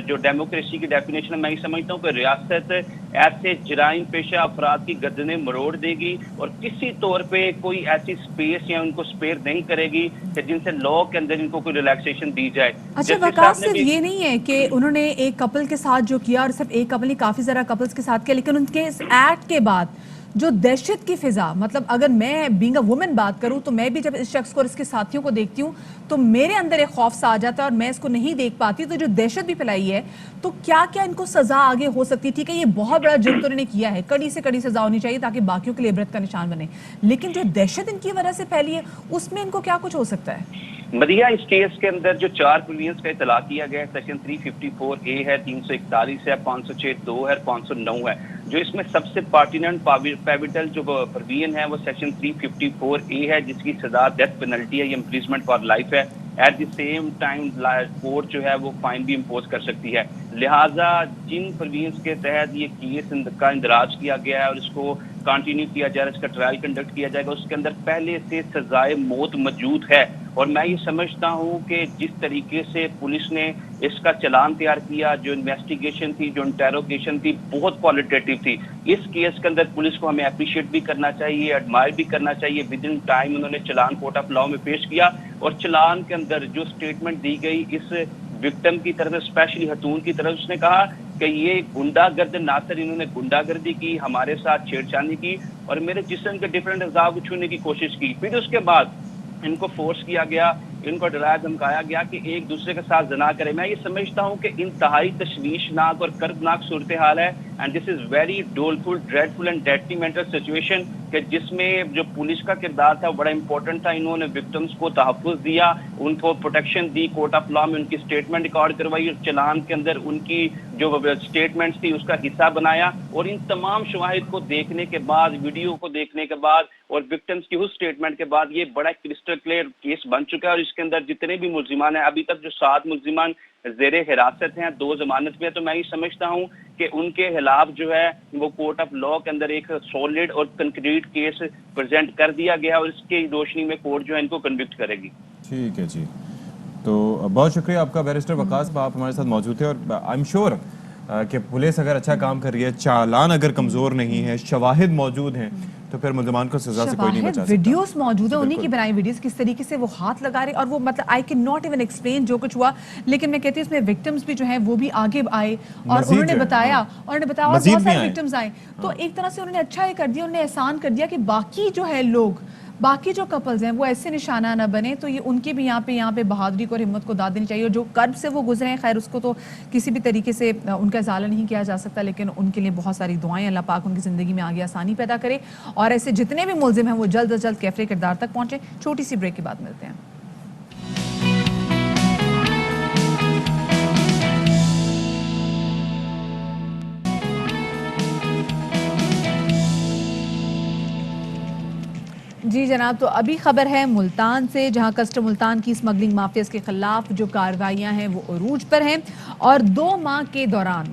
جو ڈیموکریسی کی ڈیفینیشن ہے، میں یہ سمجھتا ہوں کہ ریاست ایسے جرائم پیشہ افراد کی گردنیں مروڑ دے گی اور کسی طور پہ کوئی ایسی اسپیس یا ان کو اسپیئر نہیں کرے گی کہ جن سے لا کے اندر ان کو کوئی ریلیکسیشن دی جائے. اچھا وقاص صرف یہ نہیں ہے کہ انہوں نے ایک کپل کے ساتھ جو کیا، اور صرف ایک کپل نہیں کافی زیادہ کپلز کے ساتھ کیا، لیکن ان کے اس ایکٹ کے بعد جو دہشت کی فضا، مطلب اگر میں بینگ اے وومن بات کروں تو میں بھی جب اس شخص کو اور اس کے ساتھیوں کو دیکھتی ہوں تو میرے اندر ایک خوف سا آ جاتا ہے اور میں اس کو نہیں دیکھ پاتی. تو جو دہشت بھی پھیلائی ہے تو کیا کیا ان کو سزا آگے ہو سکتی تھی؟ کہ یہ بہت بڑا جرم تو انہوں نے کیا ہے، کڑی سے کڑی سزا ہونی چاہیے تاکہ باقیوں کے لیے عبرت کا نشان بنے، لیکن جو دہشت ان کی وجہ سے پھیلی ہے اس میں ان کو کیا کچھ ہو سکتا ہے؟ مدیہ اس کیس کے اندر جو 4 پروینس کا اطلاع کیا گیا ہے، سیکشن 354A ہے، 341 ہے، 506(2) ہے اور 509 ہے. جو اس میں سب سے پارٹیننٹ پیوٹل جو پروین ہے وہ سیکشن 354A ہے، جس کی سزا ڈیتھ پینلٹی ہے یا امپریزمنٹ فار لائف ہے. At the same time court جو ہے وہ فائن بھی امپوز کر سکتی ہے. لہٰذا جن پروینس کے تحت یہ کیس کا اندراج کیا گیا ہے اور اس کو کنٹینیو کیا جا رہا ہے، اس کا ٹرائل کنڈکٹ کیا جائے گا، اس کے اندر پہلے سے سزائے موت موجود ہے. اور میں یہ سمجھتا ہوں کہ جس طریقے سے پولیس نے اس کا چلان تیار کیا، جو انویسٹیگیشن تھی، جو انٹیروگیشن تھی، بہت کوالٹیٹیو تھی. اس کیس کے اندر پولیس کو ہمیں اپریشیٹ بھی کرنا چاہیے، ایڈمائر بھی کرنا چاہیے. ود ان ٹائم انہوں نے چلان کورٹ آف لاء میں پیش کیا اور چلان کے اندر جو اسٹیٹمنٹ دی گئی اس وکٹم کی طرف، اسپیشلی خاتون کی طرف، اس نے کہا کہ یہ گنڈا گرد نہ صرف انہوں نے گنڈا گردی کی، ہمارے ساتھ چھیڑ چھانی کی اور میرے جسم کے ڈفرینٹ اعضاء کو چھونے کی کوشش کی. پھر اس کے بعد ان کو فورس کیا گیا، ان کو ڈرایا دھمکایا گیا کہ ایک دوسرے کے ساتھ زنا کرے. میں یہ سمجھتا ہوں کہ انتہائی تشویشناک اور کردناک صورتحال ہے. And this is very doleful, dreadful and detrimental situation کہ جس میں جو پولیس کا کردار تھا وہ بڑا امپورٹنٹ تھا. انہوں نے وکٹمس کو تحفظ دیا، ان کو protection the, court of law میں ان کی اسٹیٹمنٹ ریکارڈ کروائی اور چلان کے اندر ان کی جو اسٹیٹمنٹس تھی اس کا حصہ بنایا. اور ان تمام شواہد کو دیکھنے کے بعد، ویڈیو کو دیکھنے کے بعد اور وکٹمس کی اس اسٹیٹمنٹ کے بعد یہ بڑا کرسٹل کلیئر کیس بن چکا ہے. اور اس کے اندر جتنے بھی ملزمان ہیں، ابھی تک جو 7 ملزمان زیر حراست ہیں، 2 ضمانت میں ہیں، تو میں یہ سمجھتا ہوں کہ ان کے خلاف جو ہے وہ کورٹ آف لاء کے اندر ایک سالڈ اور کنکریٹ کیس پریزنٹ کر دیا گیا اور اس کی روشنی میں کورٹ جو ہے ان کو کنوکٹ کرے گی. ٹھیک ہے جی، تو بہت شکریہ آپ کا بیرسٹر وقاص صاحب، آپ ہمارے ساتھ موجود تھے. اور آئی ایم شیور کہ پولیس اگر اچھا کام کر رہی ہے، چالان اگر کمزور نہیں ہے، شواہد موجود ہیں، تو پھر ملزمان کو سزا سے کوئی نہیں بچا سکتا. ویڈیوز موجود ہیں، انہی کی بنائی ویڈیوز، کس طریقے سے وہ ہاتھ لگا رہے، اور وہ مطلب I can not even explain جو کچھ ہوا. لیکن میں کہتی ہوں اس میں وکٹمز بھی جو ہیں وہ بھی آگے آئے اور انہوں نے بتایا اور بہت سارے وکٹمز آئے. تو ایک طرح سے انہوں نے اچھا یہ کر دیا، انہوں نے احسان کر دیا کہ باقی جو ہے لوگ، باقی جو کپلز ہیں وہ ایسے نشانہ نہ بنے. تو یہ ان کے بھی یہاں پہ بہادری کو اور ہمت کو داد دینی چاہیے. اور جو کرب سے وہ گزرے ہیں، خیر اس کو تو کسی بھی طریقے سے ان کا ازالہ نہیں کیا جا سکتا، لیکن ان کے لیے بہت ساری دعائیں، اللہ پاک ان کی زندگی میں آگے آسانی پیدا کرے اور ایسے جتنے بھی ملزم ہیں وہ جلد از جلد کیفر کردار تک پہنچے. چھوٹی سی بریک کے بعد ملتے ہیں. جی جناب، تو ابھی خبر ہے ملتان سے، جہاں کسٹم ملتان کی اسمگلنگ مافیاز کے خلاف جو کارروائیاں ہیں وہ عروج پر ہیں اور 2 ماہ کے دوران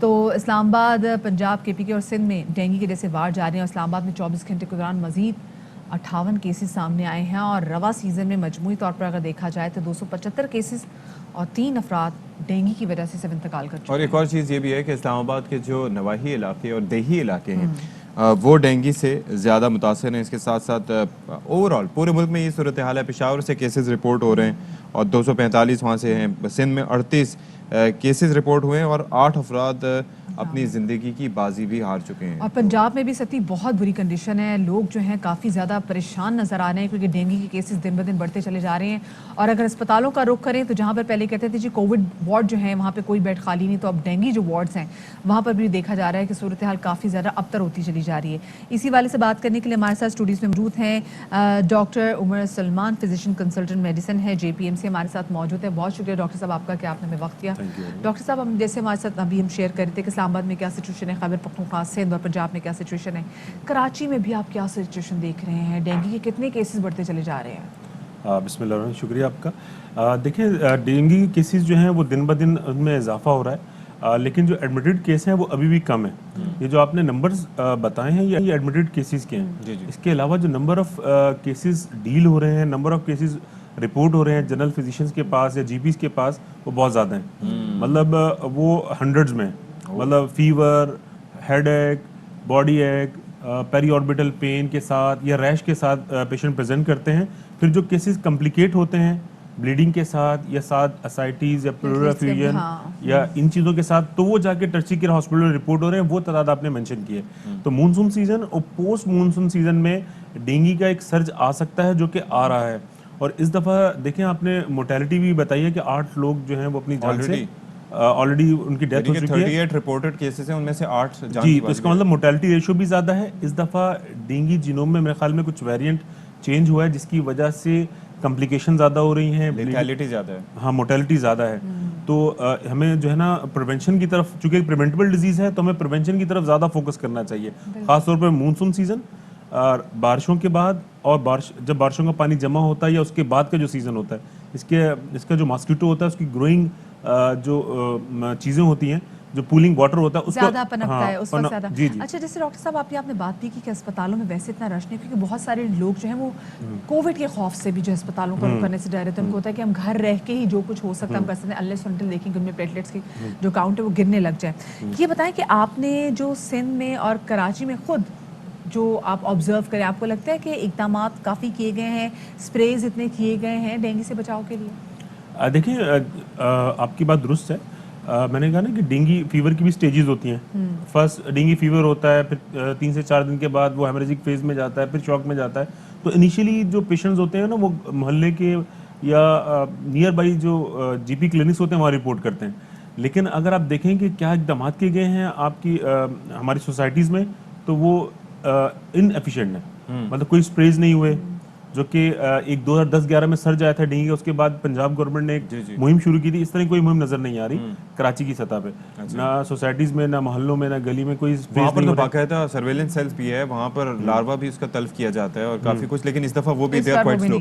تو اسلام آباد، پنجاب، کے پی کے اور سندھ میں ڈینگی کے جیسے وار جاری ہیں. اور اسلام آباد میں 24 گھنٹے کے دوران مزید 58 کیسز سامنے آئے ہیں اور رواں سیزن میں مجموعی طور پر اگر دیکھا جائے تو 275 کیسز اور 3 افراد ڈینگی کی وجہ سے انتقال کر چکے ہیں. اور ایک اور چیز یہ بھی ہے کہ اسلام آباد کے جو نواحی علاقے اور دیہی علاقے ہیں وہ ڈینگی سے زیادہ متاثر ہیں. اس کے ساتھ ساتھ اوور آل پورے ملک میں یہ صورتحال ہے. پشاور سے کیسز رپورٹ ہو رہے ہیں اور 245 وہاں سے ہیں. سندھ میں 38 کیسز رپورٹ ہوئے ہیں اور 8 افراد اپنی زندگی کی بازی بھی ہار چکے ہیں. اور پنجاب میں بھی ستی بہت بری کنڈیشن ہے. لوگ جو ہیں کافی زیادہ پریشان نظر آ رہے ہیں کیونکہ ڈینگی کے کیسز دن بدن بڑھتے چلے جا رہے ہیں. اور اگر اسپتالوں کا رخ کریں تو جہاں پر پہلے کہتے تھے جی کووڈ وارڈ جو ہیں وہاں پہ کوئی بیڈ خالی نہیں، تو اب ڈینگی جو وارڈز ہیں وہاں پر بھی دیکھا جا رہا ہے کہ صورتحال کافی زیادہ ابتر ہوتی چلی جا رہی ہے. اسی والے سے بات کرنے کے لیے ہمارے ساتھ اسٹوڈیوز میں موجود ہیں ڈاکٹر عمر سلمان، فزیشین کنسلٹنٹ میڈیسن ہے، JPMC ہمارے ساتھ موجود ہے. بہت شکریہ ڈاکٹر صاحب آپ کا کہ آپ نے ہمیں وقت دیا. ڈاکٹر صاحب ہم جیسے ہمارے ساتھ ابھی ہم شیئر کر رہے تھے کہ اسلام آباد میں کیا سچویشن ہے، خیبر پختونخوا، سندھ اور پنجاب میں کیا سچویشن ہے، کراچی میں بھی آپ کیا سچویشن دیکھ رہے ہیں؟ ڈینگی کے کتنے کیسز بڑھتے چلے جا رہے ہیں؟ بسم اللہ الرحمن، شکریہ آپ کا. دیکھیں ڈینگی کے کیسز جو ہیں وہ دن بدن ان میں اضافہ ہو رہا ہے، لیکن جو ایڈمیٹڈ کیس ہیں وہ ابھی بھی کم ہیں. یہ جو آپ نے نمبرز بتائے ہیں یہ ایڈمیٹڈ کیسز کے ہیں. اس کے علاوہ جو نمبر آف کیسز ڈیل ہو رہے ہیں، نمبر آف کیسز رپورٹ ہو رہے ہیں جنرل فزیشینز کے پاس یا GPs کے پاس، وہ بہت زیادہ ہیں. مطلب وہ ہنڈریڈز میں، مطلب فیور، ہیڈ ایک، باڈی ایک، پیری آربیٹل پین کے ساتھ یا ریش کے ساتھ پیشنٹ پریزنٹ کرتے ہیں. پھر جو کیسز کمپلیکیٹ ہوتے ہیں بلیڈنگ کے ساتھ یا ساتھ اسائٹیز یا پلورل افیوژن یا ان چیزوں کے ساتھ، تو وہ جا کے ٹرچی کیئر ہاسپٹل میں رپورٹ ہو رہے ہیں. وہ تعداد آپ نے مینشن کی ہے. تو مونسون سیزن اور پوسٹ مونسون سیزن میں ڈینگی کا ایک سرج آ سکتا ہے جو کہ آ رہا ہے. اور اس دفعہ دیکھیں آپ نے موٹیلٹی بھی بتائی ہے کہ 8 لوگ جو ہیں وہ اپنی جان سے آلریڈی ان کی ڈیتھ ہو چکی ہے. 38 رپورٹڈ کیسز ہیں، ان میں سے 8 جان جی. تو اس کا مطلب موٹیلٹی ریشو بھی زیادہ ہے. اس دفعہ ڈینگی جینوم میں میرے خیال میں کچھ ویریئنٹ چینج ہوا ہے جس کی وجہ سے کمپلیکیشن زیادہ ہو رہی ہیں، لیٹیلٹی زیادہ ہے. ہاں موٹیلٹی زیادہ ہے. تو ہمیں جو ہے نا پریونشن کی طرف، چونکہ ایک پریونٹیبل ڈیزیز ہے تو ہمیں پریونشن کی طرف زیادہ فوکس کرنا چاہیے، خاص طور پر مونسون سیزن اور بارشوں کے بعد، اور جب بارشوں کا پانی جمع ہوتا ہے یا اس کے بعد کا جو سیزن ہوتا ہے، اس کا جو ماسکیٹو ہوتا ہے اس کی گروئنگ جو چیزیں ہوتی ہیں، جو پولنگ واٹر ہوتا ہے اس کو زیادہ پنپتا ہے اس وقت زیادہ. جی جی. اچھا جیسے ڈاکٹر صاحب آپ نے بات بھی کی کہ اسپتالوں میں ویسے اتنا رش نہیں، کیونکہ بہت سارے لوگ جو ہیں وہ کووڈ کے خوف سے بھی جو اسپتالوں کا رخ کرنے سے ڈر رہے تھے. ان کو ہوتا ہے کہ ہم گھر رہ کے ہی جو کچھ ہو سکتا ہے ہم کر سکتے ہیں، انلیس انٹل دیکھیں کہ ان میں پلیٹلیٹس کی جو کاؤنٹ ہے وہ گرنے لگ جائے. یہ بتائیں کہ آپ نے جو سندھ میں اور کراچی میں خود جو آپ آبزرو کریں، آپ کو لگتا ہے کہ اقدامات کافی کیے گئے ہیں، اسپریز اتنے کیے گئے ہیں ڈینگی سے بچاؤ کے لیے؟ دیکھیں آپ کی بات درست ہے. میں نے کہا نا کہ ڈینگی فیور کی بھی سٹیجز ہوتی ہیں. فرسٹ ڈینگی فیور ہوتا ہے، پھر 3 سے 4 دن کے بعد وہ ہیمریجک فیز میں جاتا ہے، پھر شوک میں جاتا ہے. تو انیشیلی جو پیشنٹس ہوتے ہیں نا وہ محلے کے یا نیئر بائی جو GP کلینکس ہوتے ہیں وہاں رپورٹ کرتے ہیں. لیکن اگر آپ دیکھیں کہ کیا اقدامات کیے گئے ہیں آپ کی ہماری سوسائٹیز میں، تو وہ ان ایفیشینٹ ہیں. مطلب کوئی اسپریز نہیں ہوئے، جو کہ ایک 2010-11 میں سرج آیا تھا ڈینگی کا، اس کے بعد پنجاب گورنمنٹ نے ایک مہم شروع کی تھی. اس طرح کوئی مہم نظر نہیں آ رہی کراچی کی سطح پہ، نہ سوسائٹیز میں، نہ محلوں میں، نہ گلی میں کوئی. وہاں پر تو باقاعدہ سرویلنس سیلز بھی ہے، وہاں پر لاروا بھی اس کا تلف کیا جاتا ہے اور کافی کچھ. لیکن اس دفعہ وہ بھی دیر کوائٹ سلو.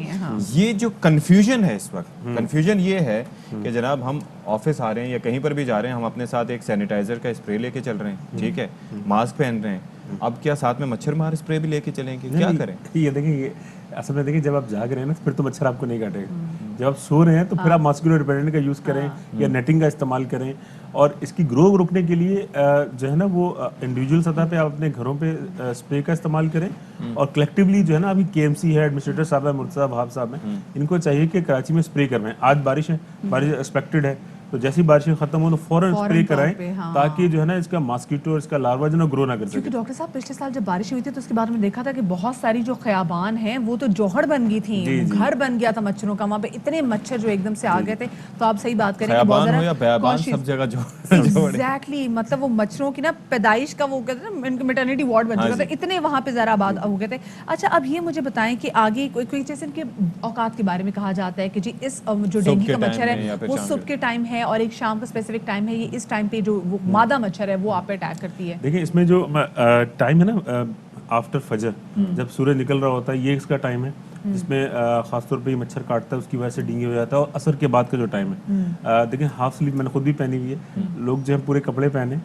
یہ جو کنفیوژن ہے اس وقت، کنفیوژن یہ ہے کہ جناب ہم آفس آ رہے ہیں یا کہیں پر بھی جا رہے ہیں، ہم اپنے ساتھ ایک سینیٹائزر کا اسپرے لے کے چل رہے ہیں، ٹھیک ہے، ماسک پہن رہے ہیں. اب کیا ساتھ میں مچھر مار اسپرے بھی لے کے چلیں گے؟ کیا کریں؟ یہ دیکھیں اصل میں دیکھیں جب آپ جاگ رہے ہیں نا پھر تو مچھر آپ کو نہیں کاٹے گا. جب آپ سو رہے ہیں تو پھر آپ ماسکیٹو ریپیلنٹ کا یوز کریں یا نیٹنگ کا استعمال کریں. اور اس کی گرو روکنے کے لیے جو ہے نا وہ انڈیویجول سطح پہ آپ اپنے گھروں پہ اسپرے کا استعمال کریں. اور کلیکٹیولی جو ہے نا ابھی KMC ہے، ایڈمنسٹریٹر صاحب ہے، مرتضیٰ بھاب صاحب ہیں، ان کو چاہیے کہ کراچی میں اسپرے کروائیں. آج بارش ہے، بارش ایکسپیکٹڈ ہے، تو جیسی بارشیں ختم ہو تو فوراً اسپرے کرائیں تاکہ جو ہے نا اس کا ماسکیٹو اور اس کا لاروا جو ہے نا گرو نہ کر سکے. کیونکہ ڈاکٹر صاحب پچھلے سال جب بارش ہوئی تھی تو اس کے بعد میں دیکھا تھا کہ بہت ساری جو خیابان ہیں وہ تو جوہر بن گئی تھیں، گھر بن گیا تھا مچھروں کا. وہاں پہ اتنے مچھر جو ایک دم سے آ گئے تھے. تو آپ صحیح بات کریں کہ بہت زیادہ سب جگہ جو ایگزیکٹلی، مطلب وہ مچھروں کی نا پیدائش کا وہ کہتے ہیں نا میٹرنیٹی وارڈ بن چکا تھا، اتنے وہاں پہ ذرا آباد ہو گئے تھے. اچھا اب یہ مجھے بتائیں کہ آگے کوئی جیسے ان کے اوقات کے بارے میں کہا جاتا ہے کہ جی اس جو ڈینگی کا مچھر ہے وہ صبح کے ٹائم ہے اور ایک شام کا اسپیسیفک ٹائم ہے، یہ اس ٹائم پہ جو وہ مادہ مچھر ہے وہ آپ پہ اٹیک کرتی ہے. دیکھیں اس میں جو ٹائم ہے نا آفٹر فجر، جب سورج نکل رہا ہوتا ہے، یہ اس کا ٹائم ہے. جس میں خاص طور پہ یہ مچھر کاٹتا ہے اس کی وجہ سے ڈینگی ہو جاتا ہے. اور عصر کے بعد کا جو ٹائم ہے دیکھیں ہاف سلیو میں نے خود بھی پہنی ہوئی ہے, لوگ جو ہے پورے کپڑے پہنے,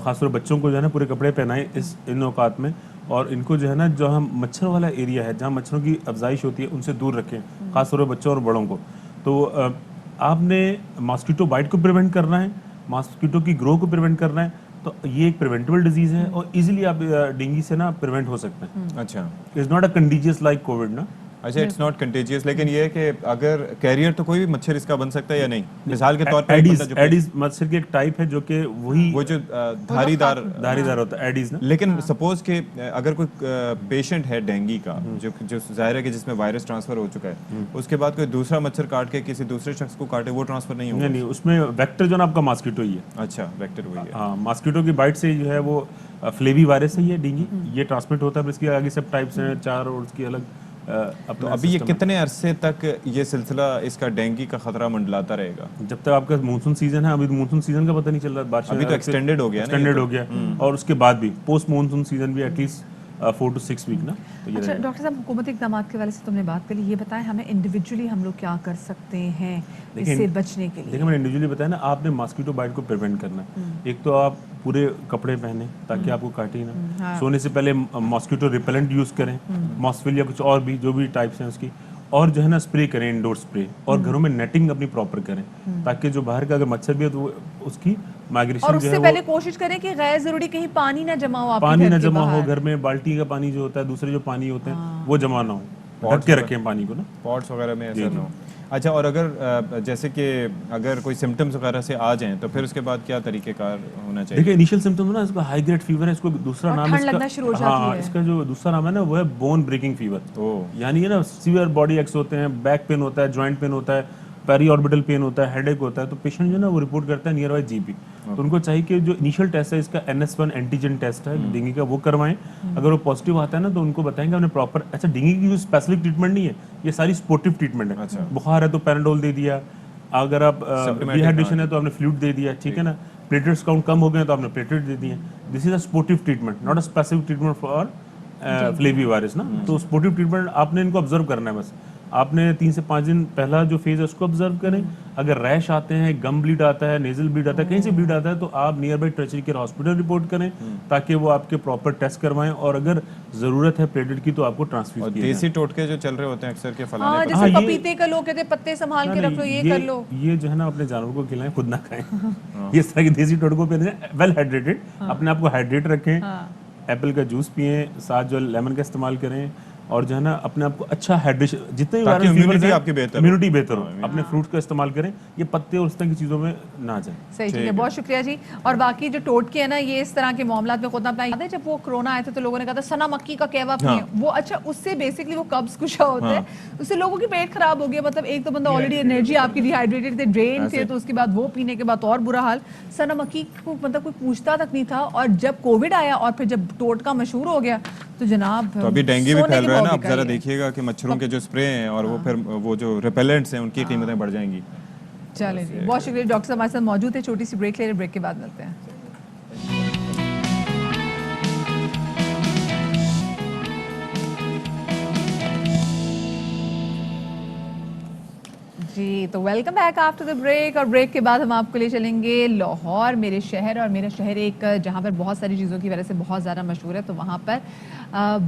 خاص طور بچوں کو جو ہے نا پورے کپڑے پہنائیں ان اوقات میں, اور ان کو جو ہے نا جو ہم مچھر والا ایریا ہے جہاں مچھروں کی افزائش ہوتی ہے ان سے دور رکھیں, خاص طور پہ بچوں اور بڑوں کو. تو آپ نے ماسکیٹو بائٹ کو پریونٹ کرنا ہے, ماسکیٹو کی گرو کو پریونٹ کرنا ہے, تو یہ ایک پریونٹیبل ڈیزیز ہے اور ایزیلی آپ ڈینگی سے نا پریونٹ ہو سکتے ہیں. اچھا, it's not a contagious like Covid نا. اچھا, اٹس ناٹ کنٹیجیس, لیکن یہ ہے کہ اگر کیریئر تو کوئی بھی مچھر اس کا بن سکتا ہے یا نہیں؟ مثال کے طور پر ایڈیز مچھر کی ایک ٹائپ ہے جو کہ وہی وہ جو دھاری دار ہوتا ہے ایڈیز نا. لیکن سپوز کہ اگر کوئی پیشنٹ ہے ڈینگی کا جو ظاہر ہے کہ جس میں وائرس ٹرانسفر ہو چکا ہے, اس کے بعد کوئی دوسرا مچھر کاٹ کے کسی دوسرے شخص کو کاٹے, وہ ٹرانسفر نہیں ہوگا؟ نہیں, اس میں ویکٹر جو نا آپ کا ماسکیٹو ہی ہے. اچھا, ویکٹر وہی ہے. ہاں, ماسکیٹو کی بائٹ سے جو ہے وہ فلیوی وائرس ہے یہ ڈینگی, یہ ٹرانسمٹ ہوتا ہے. پھر اس کے آگے سب ٹائپس ہیں 4 اور اس کی الگ. تو ابھی یہ کتنے عرصے تک یہ سلسلہ اس کا ڈینگی کا خطرہ منڈلاتا رہے گا؟ جب تک آپ کا مونسون سیزن ہے. ابھی مونسون سیزن کا پتہ نہیں چل رہا, بارش ابھی تو ایکسٹینڈڈ ہو گیا, اور اس کے بعد بھی پوسٹ مونسون سیزن بھی ایٹ لیسٹ 4 to 6 ویک نا. اچھا ڈاکٹر صاحب, حکومتی اقدامات کے حوالے سے تم نے بات کری, یہ بتائیں ہمیں انڈیویجولی ہم لوگ کیا کر سکتے ہیں اس سے بچنے کے لیے؟ دیکھیں میں نے انڈیویجولی بتایا نا, آپ نے ماسکیٹو بائٹ کو پریونٹ کرنا ہے. ایک تو آپ پورے کپڑے پہنے تاکہ آپ کو کاٹے ہی نا. سونے سے پہلے ماسکیٹو ریپیلنٹ یوز کریں, ماسفل یا کچھ اور بھی جو بھی ٹائپس ہیں اس کی, اور جو ہے نا اسپرے کریں, انڈور اسپرے, اور گھروں میں نیٹنگ اپنی پراپر کریں تاکہ جو باہر کا اگر مچھر بھی ہے تو اس کی مائگریشن اور اس سے پہلے کوشش کریں کہ غیر ضروری کہیں پانی نہ جمع ہو, پانی نہ جمع ہو گھر میں, بالٹی کا پانی جو ہوتا ہے, دوسرے جو پانی ہوتے ہیں وہ جمع نہ ہو, ڈھک کے رکھیں پانی کو نا, پاٹس وغیرہ میں ایسا نہ ہو. اچھا, اور اگر جیسے کہ اگر کوئی سمٹمز وغیرہ سے آ جائیں تو پھر اس کے بعد کیا طریقہ کار ہونا چاہیے؟ دیکھیں انیشیل سمٹم نا, اس کا ہائی گریڈ فیور ہے, اس کو دوسرا نام اس کا جو دوسرا نام ہے نا وہ ہے بون بریکنگ فیور. یعنی یہ نا سیویئر باڈی ایکس ہوتے ہیں, بیک پین ہوتا ہے, جوائنٹ پین ہوتا ہے, پیری آربیٹل پین ہوتا ہے, ہیڈ ایک ہوتا ہے, تو پیشنٹ جو ہے نا وہ رپورٹ کرتا ہے نیئر بائی جی پی. تو ان کو چاہیے کہ جو انیشیل ٹیسٹ ہے اس کا NS1 اینٹیجن ٹیسٹ ہے ڈینگی کا, وہ کروائیں. اگر وہ پازیٹیو آتا ہے نا تو ان کو بتائیں گے ہم نے پراپر. اچھا, ڈینگی کی جو اسپیسیفک ٹریٹمنٹ نہیں ہے, یہ ساری سپورٹیو ٹریٹمنٹ ہے. بخار ہے تو پیراڈول دے دیا, اگر آپ ڈی ہائیڈریشن ہے تو آپ نے فلوئڈ دے دیا, ٹھیک ہے نا, پلیٹلیٹس کاؤنٹ کم ہو گئے تو آپ نے پلیٹلیٹ دے دیے. This is a supportive treatment, not a specific treatment for flavivirus نا. تو سپورٹیو ٹریٹمنٹ آپ نے ان کو آبزرو کرنا ہے بس. آپ نے 3 سے 5 دن پہلا جو فیز ہے اس کو آبزرو کریں. اگر ریش آتے ہیں, گم بلیڈ آتا ہے, نیزل بلیڈ آتا ہے, کہیں سے بلیڈ آتا ہے تو آپ near by ٹرچری care hospital report کریں تاکہ وہ آپ کے پراپر ٹیسٹ کروائیں, اور اگر ضرورت ہے پلیٹلیٹ کی تو آپ کو ٹرانسفیوز کیا جائے. دیسی ٹوٹکے جو چل رہے ہوتے ہیں اکثر کے فلانے جیسے پپیتے کا لوگ کہتے ہیں پتے سنبھال کے رکھ لو, یہ کر لو, یہ جو ہے نا اپنے جانور کو کھلائیں, خود نہ کھائیں. یہ طرح کے دیسی ٹوٹکوں پہ ویل ہائیڈریٹڈ, اپنے آپ کو ہائیڈریٹ رکھیں, ایپل کا جوس پئیں, ساتھ جو لیمن کا استعمال کریں, اور جو ہے نا اپنے آپ کو اچھا ہائیڈریشن, جتنے بھی امیونٹی بہتر ہو, اپنے فروٹس کا استعمال کریں, یہ پتے اور اس طرح کی چیزوں میں نہ جائیں. صحیح, ٹھیک ہے, بہت شکریہ جی. اور باقی جو ٹوٹکے ہیں نا, یہ اس طرح کے معاملات میں خود اپنا یاد ہے جب وہ کرونا آئے تھے تو لوگوں نے کہا تھا سنا مکی کا کہوا پیئیں, وہ اچھا اس سے بیسکلی وہ قبض کشا ہوتا ہے, اس سے لوگوں کی پیٹ خراب ہو گیا. مطلب ایک تو بندہ آلریڈی انرجی آپ کی ڈی ہائیڈریٹڈ تھے, ڈرین تھے, تو اس کے بعد وہ پینے کے بعد اور برا حال. سنا مکی کو مطلب کوئی پوچھتا تک نہیں تھا, اور جب کووڈ آیا اور پھر جب ٹوٹکا مشہور ہو گیا تو جناب تو ابھی ڈینگی بھی پھیل رہا ہے نا. آپ ذرا دیکھیے گا کہ مچھروں کے جو اسپرے ہیں اور وہ پھر وہ جو ریپیلنٹس ہیں ان کی قیمتیں بڑھ جائیں گی. چلیں جی, بہت شکریہ. ڈاکٹر صاحب ہمارے ساتھ موجود ہے, چھوٹی سی بریک لے رہے, بریک کے بعد ملتے ہیں. جی تو welcome back after the break. اور بریک کے بعد ہم آپ کو لے چلیں گے لاہور, میرے شہر, اور میرا شہر ایک جہاں پر بہت ساری چیزوں کی وجہ سے بہت زیادہ مشہور ہے. تو وہاں پر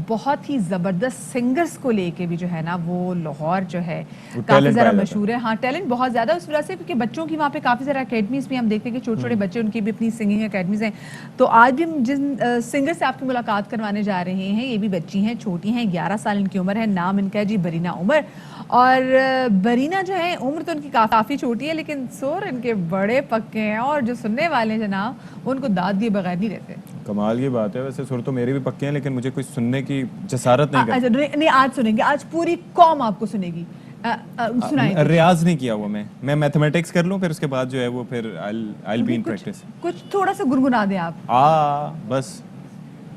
بہت ہی زبردست سنگرز کو لے کے بھی جو ہے نا وہ لاہور جو ہے کافی زیادہ مشہور ہے. ہاں, ٹیلنٹ بہت زیادہ اس وجہ سے کیونکہ بچوں کی وہاں پہ کافی زیادہ اکیڈمیز بھی ہم دیکھتے ہیں کہ چھوٹے چھوٹے بچے, ان کی بھی اپنی سنگنگ اکیڈمیز ہیں. تو آج بھی ہم جن سنگر سے آپ کی ملاقات کروانے جا رہے ہیں, یہ بھی بچی ہیں, چھوٹی ہیں, 11 سال ان کی عمر ہے. نام ان کا ہے جی برینہ عمر. اور برینہ جو ہے عمر تو ان کی کافی چھوٹی ہے, لیکن سور ان کے بڑے پکے ہیں, اور جو سننے والے جناب ان کو داد دیے بغیر نہیں رہتے. کمال کی بات ہے. ویسے سر تو میرے بھی پکے ہیں, لیکن مجھے کوئی سننے کی جسارت نہیں کرتی. نہیں, آج سنیں گے, آج پوری قوم آپ کو سنے گی. ریاض نہیں کیا ہوا میں میتھمیٹکس کر لوں, پھر اس کے بعد جو ہے وہ پھر I'll be in practice. کچھ تھوڑا سا گنگنا دیں آپ. بس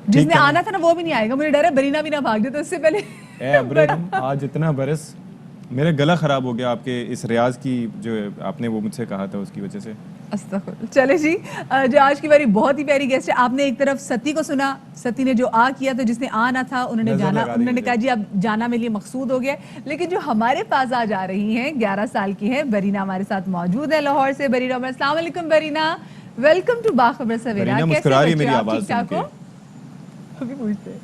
جس نے آنا تھا نا وہ بھی نہیں آئے گا, مجھے ڈر ہے برینہ بھی نہ بھاگ جائے. تو اس سے پہلے اے ابرم, آج اتنا برس میرا گلا خراب ہو گیا آپ کے اس ریاض کی جو آپ نے وہ مجھ سے کہا تھا اس کی وجہ سے. استغفر چلے جی جو آج کی باری بہت ہی پیاری گیسٹ ہے. آپ نے ایک طرف ستی کو سنا, ستی نے جو آ کیا تو جس نے آنا تھا انہوں نے جانا, انہوں نے کہا جی اب جانا میرے لیے مقصود ہو گیا. لیکن جو ہمارے پاس آج آ رہی ہیں 11 سال کی ہے برینا, ہمارے ساتھ موجود ہے لاہور سے. برینا, السلام علیکم برینا, ویلکم ٹو باخبر سویرا. مسکرا رہی ہے میری آواز سن کے. ابھی پوچھتے ہیں.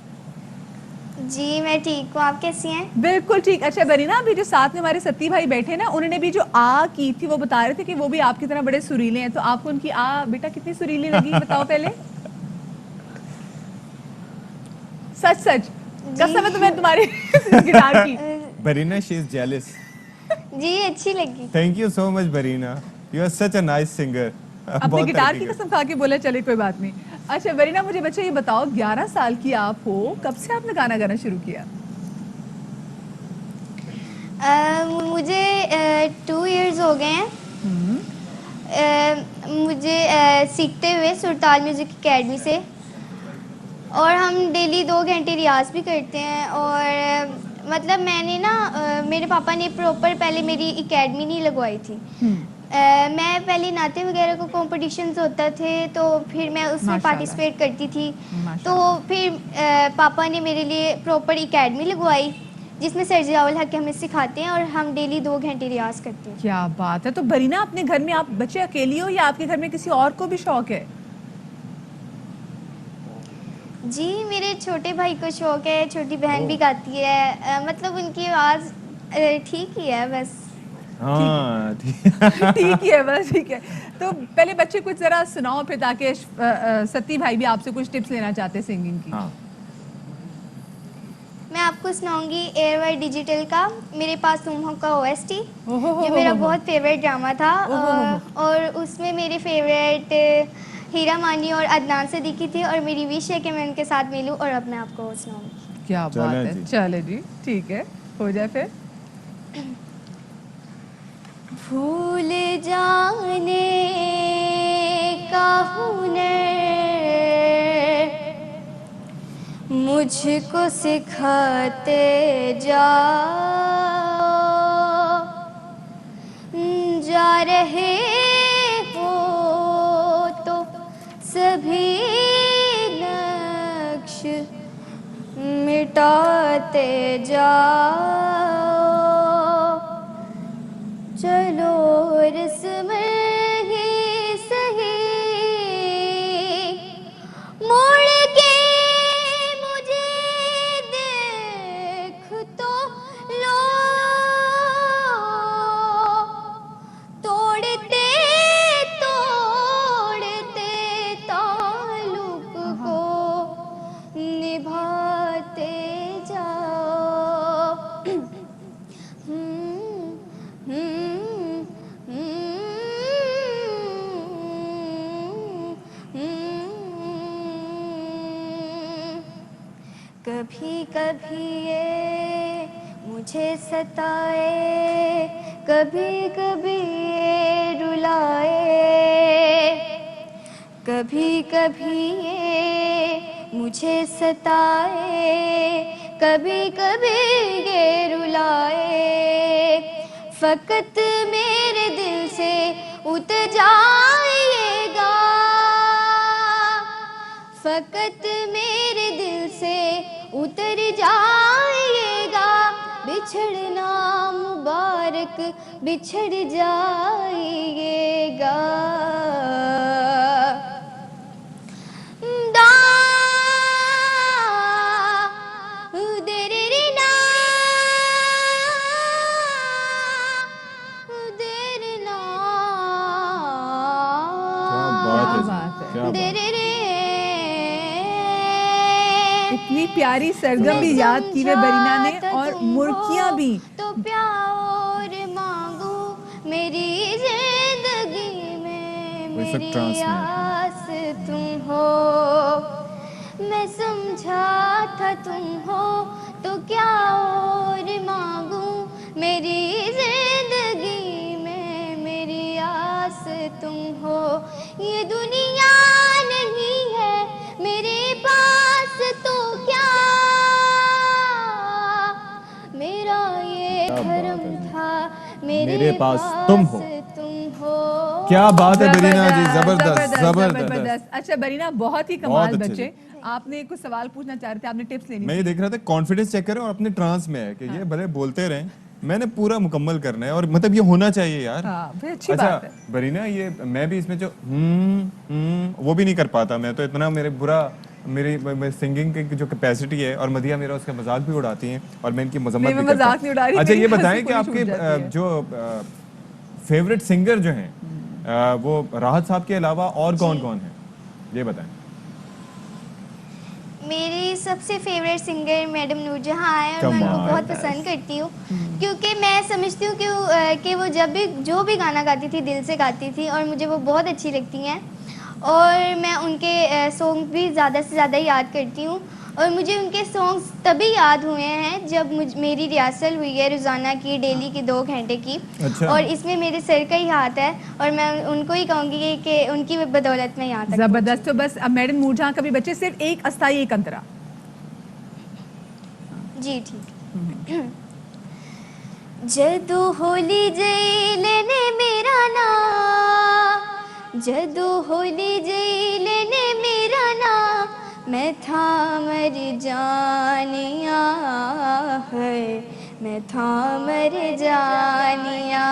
جی میں ٹھیک ہوں, آپ کیسی ہیں؟ بالکل ٹھیک. اچھا برینا, ابھی جو ساتھ میں ہمارے ستی بھائی بیٹھے نا, انہوں نے بھی جو آ کی تھی وہ بتا رہے تھے کہ وہ بھی آپ کی طرح بڑے سریلے ہیں. تو آپ کو ان کی آ بیٹا کتنی سریلی لگی بتاؤ پہلے, سچ سچ قسم ہے تمہیں تمہاری گٹار کی. برینا شی از جیلس. جی اچھی لگی. Thank you so much Brina, you are such a nice singer. اپنے گٹار کی قسم کھا کے بولا, چلے کوئی بات نہیں. اچھا برینا, مجھے بچے یہ بتاؤ 11 سال کی آپ ہو, کب سے آپ نے گانا گانا شروع کیا؟ مجھے 2 ایئرز ہو گئے ہیں. مجھے سیکھتے ہوئے سرتال میوزک اکیڈمی سے, اور ہم ڈیلی 2 گھنٹے ریاض بھی کرتے ہیں. اور مطلب میں نے نا, میرے پاپا نے پراپر پہلے میری اکیڈمی نہیں لگوائی تھی. میں پہلے نعتیں وغیرہ کو کمپٹیشنز ہوتا تھے تو پھر میں اس میں پارٹیسپیٹ کرتی تھی. تو پھر پاپا نے میرے لیے پراپر اکیڈمی لگوائی جس میں سر ضیاء الحق ہمیں سکھاتے ہیں, اور ہم ڈیلی 2 گھنٹے ریاض کرتے ہیں. کیا بات ہے. تو برینا, اپنے گھر میں آپ بچے اکیلی ہو یا آپ کے گھر میں کسی اور کو بھی شوق ہے؟ جی میرے چھوٹے بھائی کو شوق ہے, چھوٹی بہن بھی گاتی ہے. مطلب ان کی آواز ٹھیک ہی ہے بس. ہاں ٹھیک ہی ہے بس, ٹھیک ہے. تو پہلے بچے کچھ ذرا سناؤ پھر, تاکہ ستی بھائی بھی آپ سے کچھ ٹپس لینا چاہتے ہیں سنگنگ کی. میں آپ کو سناؤں گی ایئر وائی ڈیجیٹل کا میرے پاس تم ہو کا OST, جو میرا بہت فیوریٹ ڈرامہ تھا. اور اس میں میرے فیوریٹ ہیرا مانی اور عدنان صدیقی تھے, اور میری وش ہے کہ میں ان کے ساتھ ملوں, اور اب میں آپ کو سناؤں گی. کیا بات ہے. چلے جی ٹھیک ہے, ہو جائے پھر. بھول جانے کا ہنر مجھ کو سکھاتے جاؤ, جا رہے ہو تو سبھی نقش مٹاتے جاؤ, چلو رسم ہی سہی موڑ کے مجھے دیکھ تو لو, توڑتے توڑتے تعلق کو نبھاتے جاؤ. کبھی کبھی یہ مجھے ستائے, کبھی کبھی یہ رلائے, کبھی کبھی یہ مجھے ستائے, کبھی کبھی یہ رلائے. فقط میرے دل سے اتر جائے گا, فقط میرے دل سے اتر جائے گا, بچھڑنا مبارک بچھڑ جائے گا. اتنی پیاری سرگم بھی یاد کی ہے برینا نے, اور مرکیاں بھی. تو پیار مانگو میری زندگی میں, میری آس تم ہو, میں سمجھا تھا تم ہو تو کیا اور مانگوں, میری زندگی میں میری آس تم ہو. یہ دنیا نہیں ہے میرے پاس تو کیا, میرا یہ دھرم تھا میرے پاس تم ہو. کیا بات ہے برینا جی, زبردست زبردست. اچھا برینا, بہت ہی کمال بچے. آپ نے کچھ سوال پوچھنا چاہ رہے تھے, آپ نے ٹپس لینی. میں یہ دیکھ رہا تھا کانفیڈنس چیک کریں اور اپنے ٹرانس میں ہے کہ یہ بھلے بولتے رہیں, میں نے پورا مکمل کرنا ہے, اور مطلب یہ ہونا چاہیے یار. اچھا برینا, یہ میں بھی اس میں جو وہ بھی نہیں کر پاتا, میں تو اتنا میری سنگنگ کی جو کیپیسٹی ہے, اور مدیہ میرا اس کا مذاق بھی اڑاتی ہیں اور میں ان کی مذمت بھی کرتا ہوں. اچھا یہ بتائیں کہ آپ کے جو فیوریٹ سنگر جو ہیں وہ راحت صاحب کے علاوہ اور کون کون ہیں, یہ بتائیں. میری سب سے فیوریٹ سنگر میڈم نور جہاں ہے, اور میں ان کو بہت پسند کرتی ہوں, کیونکہ میں سمجھتی ہوں کہ وہ جب بھی جو بھی گانا گاتی تھی دل سے گاتی تھی, اور مجھے وہ بہت اچھی لگتی ہیں, اور میں ان کے سانگ بھی زیادہ سے زیادہ یاد کرتی ہوں. اور مجھے ان کے سانگس تبھی یاد ہوئے ہیں جب میری ریہرسل ہوئی ہے روزانہ کی, ڈیلی کی 2 گھنٹے کی, اور اس میں میرے سر کا ہی ہاتھ ہے, اور میں ان کو ہی کہوں گی کہ ان کی بدولت میں یہاں تک. زبردست. تو بس اب میڈم نور جہاں کا بھی بچے, صرف ایک استائی ایک انترا. جی ٹھیک. جدو ہولی جیلے نے میرا نام, جدو ہولی جیلے میرا نام, میں تھا مر جانیا ہے, میں تھا مر جانیا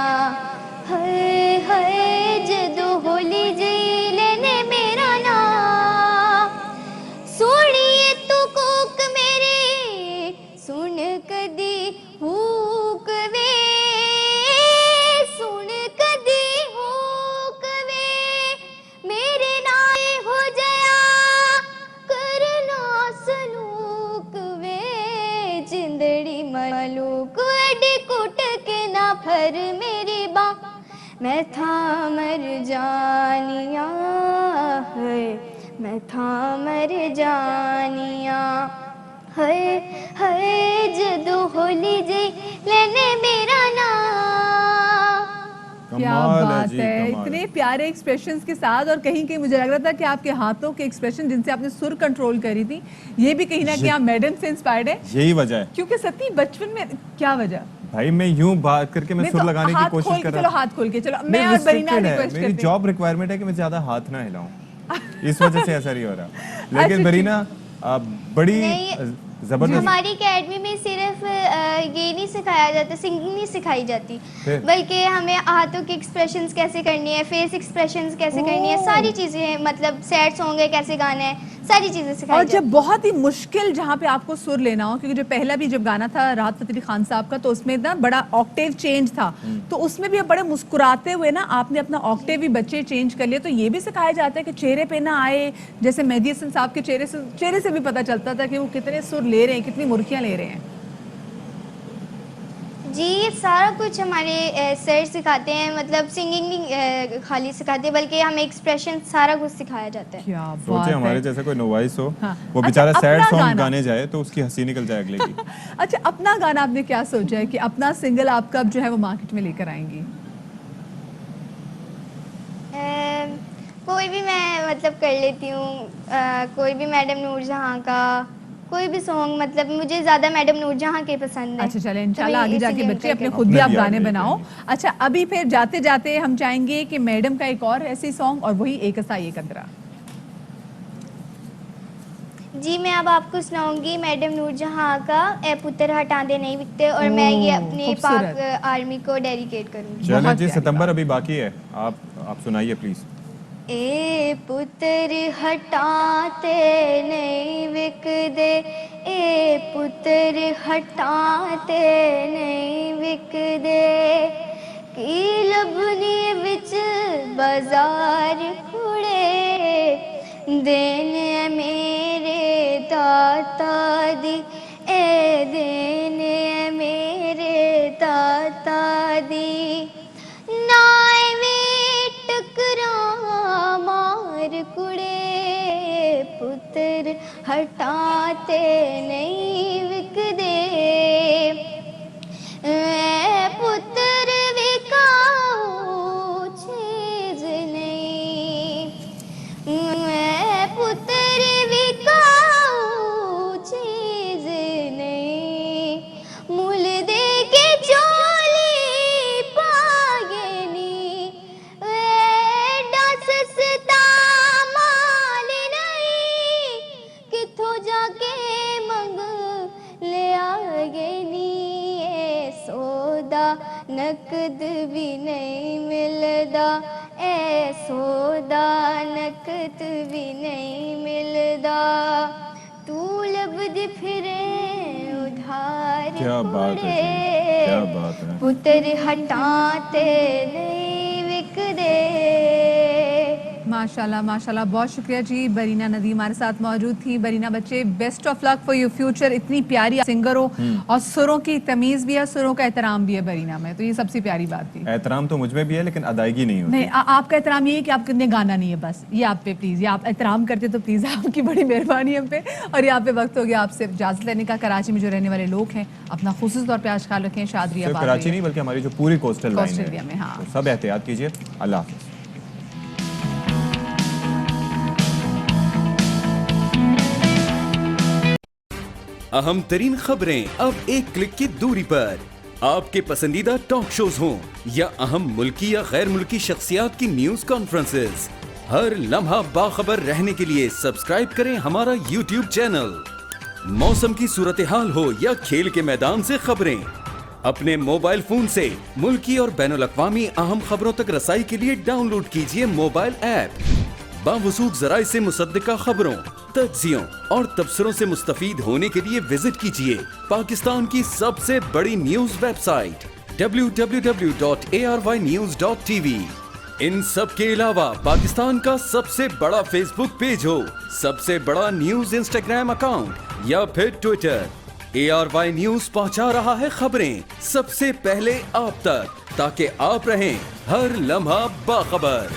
ہے, ہے جدو ہولی جیلے نے میرا نام. سنیے تو کوک میرے سن کدی ہوک وے, سن کدی ہوک وے, میرے نائے ہو جیا کرنا سلوک وے, جندڑی ملوک اڈی کٹ کے نہ پھر میری باں, میں تھا مر جانیا ہے, میں تھا مر جانیا ہے, ہے جدو ہولی جی لینے میرا نام. کیا بات ہے, اتنے پیارے ایکسپریشنز کے ساتھ, اور کہیں کہیں مجھے لگ رہا تھا کہ آپ کے ہاتھوں کے ایکسپریشن جن سے آپ نے سر کنٹرول کری تھی, یہ بھی کہیں نہ کہیں آپ میڈم سے انسپائرڈ ہے. یہی وجہ ہے, کیونکہ ستی بچپن میں کیا وجہ بھائی میں یوں بات کر کے میں سر لگانے کی کوشش کر رہا ہوں. چلو ہاتھ کھول کے, چلو میں اور برینا ریکویسٹ کرتے ہیں. میری جاب ریکوائرمنٹ ہے کہ میں زیادہ ہاتھ نہ ہلاؤں, اس وجہ سے ایسا نہیں ہو رہا. لیکن برینا بڑی زبردست. ہماری اکیڈمی میں صرف یہ نہیں سکھایا جاتا, سنگنگ نہیں سکھائی جاتی, بلکہ ہمیں ہاتھوں کے ایکسپریشنز کیسے کرنی ہے, فیس ایکسپریشنز کیسے کرنی ہے, ساری چیزیں, مطلب سیڈ سانگ ہے کیسے گانا ہے, ساری چیزیں سکھائی اور جاتی ہیں. جب بہت ہی مشکل جہاں پہ آپ کو سر لینا ہو, کیونکہ جو پہلا بھی جب گانا تھا راحت فتح علی خان صاحب کا, تو اس میں نا بڑا آکٹیو چینج تھا, تو اس میں بھی بڑے مسکراتے ہوئے نا آپ نے اپنا آکٹیو بھی بچے چینج کر لیا. تو یہ بھی سکھایا جاتا ہے کہ چہرے پہ نہ آئے, جیسے مہدی حسن صاحب کے چہرے سے بھی پتہ چلتا تھا کہ وہ کتنے سر لے رہے ہیں, کتنی مرکیاں لے رہے ہیں. جی یہ سارا کچھ ہمارے سر سکھاتے ہیں, مطلب سنگنگ نہیں خالی سکھاتے, بلکہ ہمیں ایکسپریشن سارا کچھ سکھایا جاتا ہے. کیا بات سوچے ہے, ہمارے جیسے کوئی نوائس ہو, وہ بیچارہ سیڈ سانگ گانے جائے تو اس کی ہنسی نکل جائے اگلے کی. اچھا اپنا گانا آپ نے کیا سوچا ہے کہ اپنا سنگل آپ کب جو ہے وہ مارکیٹ میں لے کر آئیں گی؟ کوئی بھی میں مطلب کر لیتی ہوں, کوئی بھی میڈم نور جہاں کا کوئی بھی سانگ, مطلب مجھے زیادہ میڈم نور جہاں کے پسند ہیں. اچھا چلیں انشاءاللہ آگے جا کے بچے اپنے خود بھی آپ گانے بناؤ. اچھا ابھی پھر جاتے جاتے ہم چاہیں گے کہ میڈم کا ایک اور ایسی سانگ, اور وہی ایک استائی ایک انترا. جی میں اب آپ کو سناؤں گی میڈم نور جہاں کا اے پتر ہٹاندے نہیں بکتے, اور میں یہ اپنے پاک آرمی کو ڈیڈیکیٹ کروں گی. چلیں جی, ستمبر ابھی باقی ہے, آپ سنائیے پلیز. اے پتر ہٹاتے نہیں وک دے, اے پتر ہٹاتے نہیں وک دے, کی لبنی وچ بازار کھڑے, دینے میرے داتا دی, اے دینے میرے داتا دی, نائے میں ٹکرا مار کڑے, پتر ہٹاتے نہیں وک دے, اے پتر وکاؤ چیز نہیں, اے پتر وکاؤ چیز نہیں, مول دے کے چولی پا سودا نقد بھی نہیں ملدا اے سودا نقد بھی نہیں ملدا تو لبد پھرے ادھار کیا بات ہے کڑے کیا بات ہے پتر ہٹاتے نہیں وکدے ماشاءاللہ ماشاءاللہ بہت شکریہ جی. برینہ ندیم ہمارے ساتھ موجود تھی. برینہ بچے best of luck for your future. اتنی پیاری سنگر ہو اور سروں کی تمیز بھی ہے, سروں کا احترام بھی ہے برینہ میں, تو یہ سب سے پیاری بات تھی. احترام تو مجھ میں بھی ہے لیکن ادائیگی نہیں ہوتی. نہیں آپ کا احترام یہ ہے کہ آپ کتنے گانا نہیں ہے, بس یہ آپ پہ پلیز, یہ آپ احترام کرتے تو پلیز آپ کی بڑی مہربانی ہم پہ. اور یہاں پہ وقت ہو گیا آپ سے اجازت لینے کا. کراچی میں جو رہنے والے لوگ ہیں اپنا خصوصی طور پہ آج خیال رکھیں. شادری صرف کراچی نہیں بلکہ ہماری جو پوری کوسٹل لائن ہے میں, ہاں سب احتیاط کیجیے. اللہ حافظ. اہم ترین خبریں اب ایک کلک کی دوری پر. آپ کے پسندیدہ ٹاک شوز ہوں یا اہم ملکی یا غیر ملکی شخصیات کی نیوز کانفرنسز, ہر لمحہ باخبر رہنے کے لیے سبسکرائب کریں ہمارا YouTube چینل. موسم کی صورتحال ہو یا کھیل کے میدان سے خبریں, اپنے موبائل فون سے ملکی اور بین الاقوامی اہم خبروں تک رسائی کے لیے ڈاؤن لوڈ کیجیے موبائل ایپ. باوثوق ذرائع سے مصدقہ خبروں, تجزیوں اور تبصروں سے مستفید ہونے کے لیے وزٹ کیجیے پاکستان کی سب سے بڑی نیوز ویب سائٹ www.arYnews.tv. ان سب کے علاوہ پاکستان کا سب سے بڑا فیس بک پیج ہو, سب سے بڑا نیوز انسٹاگرام اکاؤنٹ یا پھر ٹویٹر, ARY نیوز پہنچا رہا ہے خبریں سب سے پہلے آپ تک, تاکہ آپ رہیں ہر لمحہ باخبر.